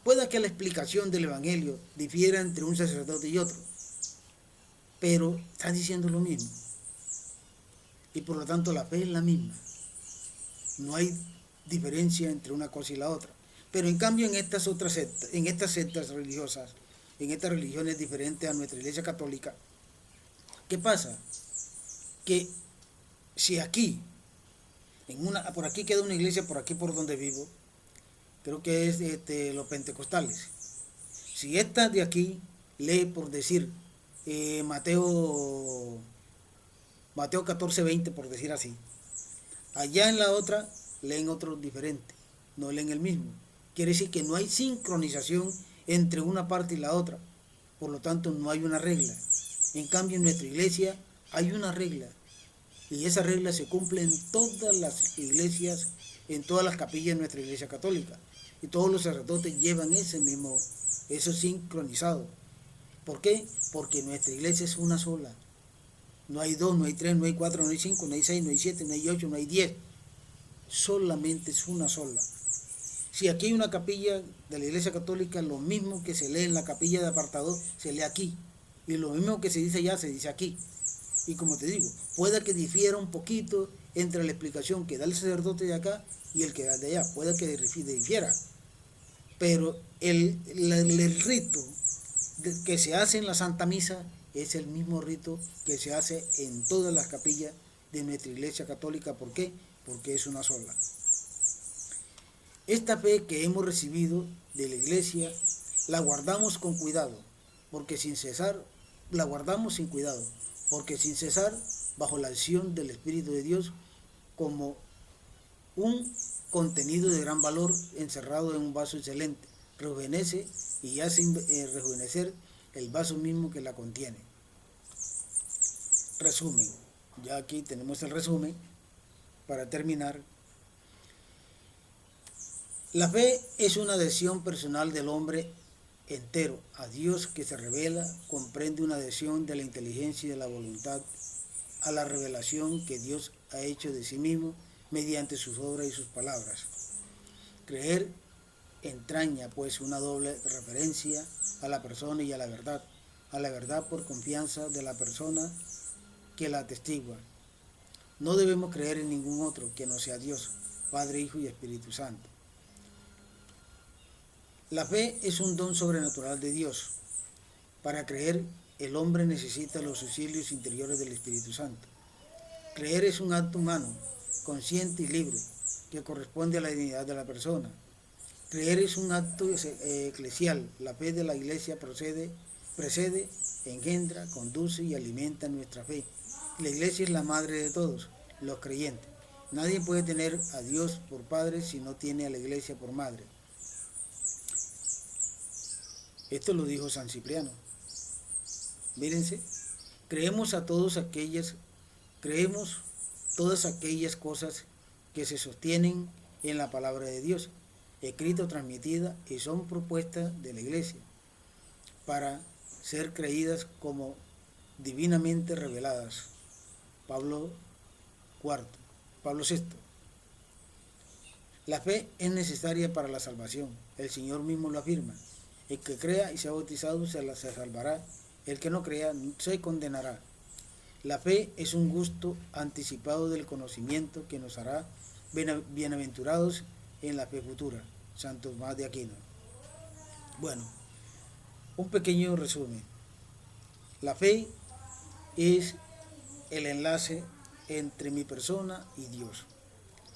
pueda que la explicación del evangelio difiera entre un sacerdote y otro, pero está diciendo lo mismo. Y por lo tanto la fe es la misma. No hay diferencia entre una cosa y la otra. Pero en cambio en estas otras sectas, en estas sectas religiosas, en estas religiones diferentes a nuestra Iglesia Católica, ¿qué pasa? Que si aquí, por aquí queda una iglesia, por aquí por donde vivo, creo que es los pentecostales. Si esta de aquí lee, por decir, Mateo 14:20, por decir así, allá en la otra leen otro diferente, no leen el mismo. Quiere decir que no hay sincronización entre una parte y la otra, por lo tanto no hay una regla. En cambio en nuestra iglesia hay una regla, y esa regla se cumple en todas las iglesias, en todas las capillas de nuestra Iglesia Católica, y todos los sacerdotes llevan eso sincronizado. ¿Por qué? Porque nuestra iglesia es una sola. No hay dos, no hay tres, no hay cuatro, no hay cinco, no hay seis, no hay siete, no hay ocho, no hay 10. Solamente es una sola. Si aquí hay una capilla de la Iglesia Católica, lo mismo que se lee en la capilla de apartado se lee aquí. Y lo mismo que se dice allá se dice aquí. Y como te digo, puede que difiera un poquito entre la explicación que da el sacerdote de acá y el que da de allá. Puede que difiera. Pero el rito que se hace en la Santa Misa es el mismo rito que se hace en todas las capillas de nuestra Iglesia Católica. ¿Por qué? Porque es una sola. Esta fe que hemos recibido de la Iglesia la guardamos con cuidado, porque sin cesar, la guardamos sin cuidado, porque sin cesar, bajo la acción del Espíritu de Dios, como un contenido de gran valor encerrado en un vaso excelente, rejuvenece y hace rejuvenecer el vaso mismo que la contiene. Resumen, ya aquí tenemos el resumen para terminar. La fe es una adhesión personal del hombre entero a Dios que se revela, comprende una adhesión de la inteligencia y de la voluntad a la revelación que Dios ha hecho de sí mismo mediante sus obras y sus palabras. Creer entraña pues una doble referencia a la persona y a la verdad por confianza de la persona que la atestigua. No debemos creer en ningún otro que no sea Dios, Padre, Hijo y Espíritu Santo. La fe es un don sobrenatural de Dios. Para creer, el hombre necesita los auxilios interiores del Espíritu Santo. Creer es un acto humano, consciente y libre, que corresponde a la dignidad de la persona. Creer es un acto eclesial. La fe de la Iglesia precede, engendra, conduce y alimenta nuestra fe. La Iglesia es la madre de todos, los creyentes. Nadie puede tener a Dios por padre si no tiene a la Iglesia por madre. Esto lo dijo San Cipriano. Mírense, creemos todas aquellas cosas que se sostienen en la palabra de Dios, escrita o transmitida, y son propuestas de la Iglesia para ser creídas como divinamente reveladas. Pablo VI. La fe es necesaria para la salvación. El Señor mismo lo afirma. El que crea y sea bautizado se salvará. El que no crea se condenará. La fe es un gusto anticipado del conocimiento que nos hará bienaventurados en la fe futura. Santo Tomás de Aquino. Bueno, un pequeño resumen. La fe es el enlace entre mi persona y Dios.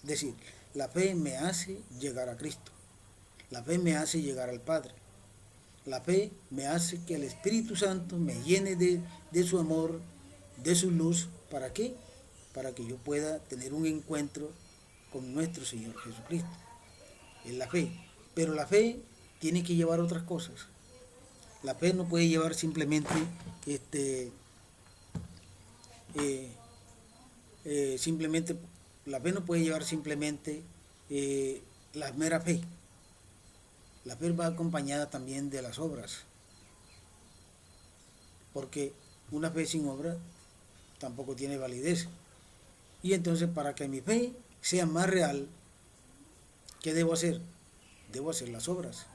Es decir, la fe me hace llegar a Cristo. La fe me hace llegar al Padre. La fe me hace que el Espíritu Santo me llene de su amor, de su luz. ¿Para qué? Para que yo pueda tener un encuentro con nuestro Señor Jesucristo. Es la fe. Pero la fe tiene que llevar otras cosas. La fe no puede llevar simplemente la fe no puede llevar simplemente la mera fe. La fe va acompañada también de las obras, porque una fe sin obra tampoco tiene validez. Y entonces, para que mi fe sea más real, ¿qué debo hacer? Debo hacer las obras.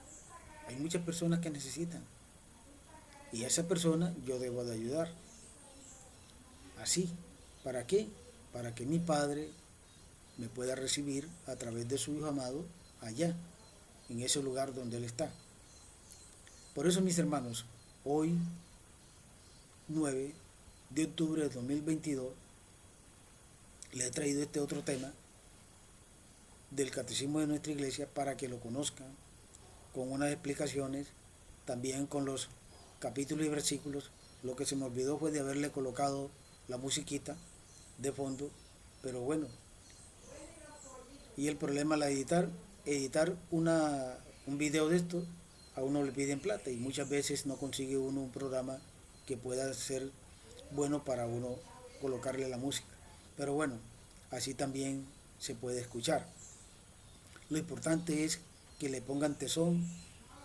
Hay muchas personas que necesitan, y a esa persona yo debo de ayudar. Así, ¿para qué? Para que mi Padre me pueda recibir a través de su Hijo amado allá, en ese lugar donde Él está. Por eso, mis hermanos, hoy, 9 de octubre de 2022, le he traído este otro tema del Catecismo de nuestra Iglesia para que lo conozcan, con unas explicaciones, también con los capítulos y versículos. Lo que se me olvidó fue de haberle colocado la musiquita de fondo, pero bueno. Y el problema al editar un video de esto, a uno le piden plata y muchas veces no consigue uno un programa que pueda ser bueno para uno colocarle la música. Pero bueno, así también se puede escuchar. Lo importante es que le pongan tesón,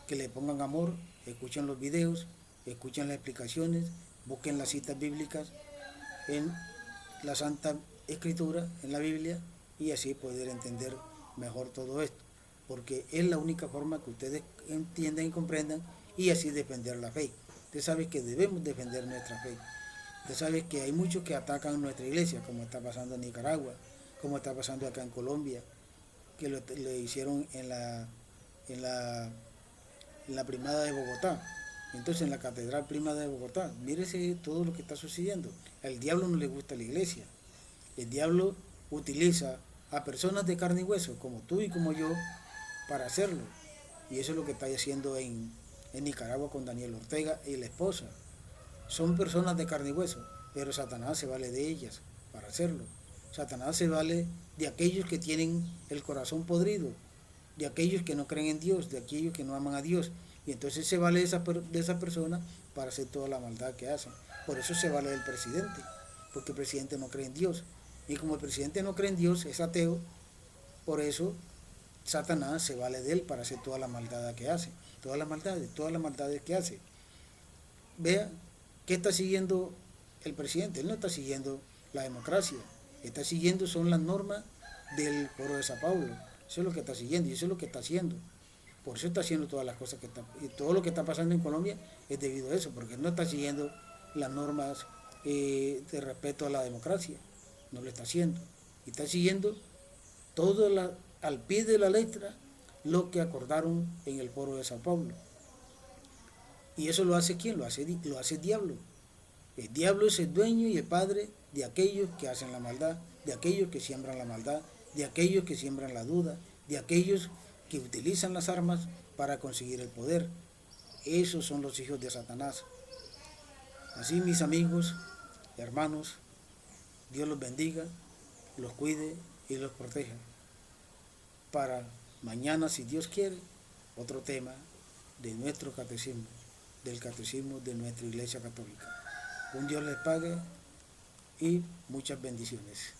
que le pongan amor, escuchen los videos, escuchen las explicaciones, busquen las citas bíblicas en la Santa Escritura, en la Biblia, y así poder entender mejor todo esto, porque es la única forma que ustedes entiendan y comprendan, y así defender la fe. Usted sabe que debemos defender nuestra fe. Usted sabe que hay muchos que atacan nuestra iglesia, como está pasando en Nicaragua, como está pasando acá en Colombia, que le hicieron en la Primada de Bogotá. Entonces, en la Catedral Primada de Bogotá, mírese todo lo que está sucediendo. Al diablo no le gusta la iglesia. El diablo utiliza a personas de carne y hueso, como tú y como yo, para hacerlo. Y eso es lo que está haciendo en Nicaragua con Daniel Ortega y la esposa. Son personas de carne y hueso, pero Satanás se vale de ellas para hacerlo. Satanás se vale de aquellos que tienen el corazón podrido, de aquellos que no creen en Dios, de aquellos que no aman a Dios. Y entonces se vale de esa persona para hacer toda la maldad que hacen. Por eso se vale del presidente, porque el presidente no cree en Dios. Y como el presidente no cree en Dios, es ateo, por eso Satanás se vale de él para hacer toda la maldad que hace. Todas las maldades que hace. Vea, ¿qué está siguiendo el presidente? Él no está siguiendo la democracia. Está siguiendo son las normas del Foro de Sao Paulo. Eso es lo que está siguiendo y eso es lo que está haciendo. Por eso está haciendo todas las cosas que está. Y todo lo que está pasando en Colombia es debido a eso, porque no está siguiendo las normas de respeto a la democracia. No lo está haciendo. Y está siguiendo todo al pie de la letra lo que acordaron en el foro de Sao Paulo. ¿Y eso lo hace quién? Lo hace el diablo. El diablo es el dueño y el padre de aquellos que hacen la maldad, de aquellos que siembran la maldad, de aquellos que siembran la duda, de aquellos que utilizan las armas para conseguir el poder. Esos son los hijos de Satanás. Así, mis amigos, hermanos, Dios los bendiga, los cuide y los proteja. Para mañana, si Dios quiere, otro tema de nuestro catecismo, del catecismo de nuestra Iglesia Católica. Un Dios les pague y muchas bendiciones.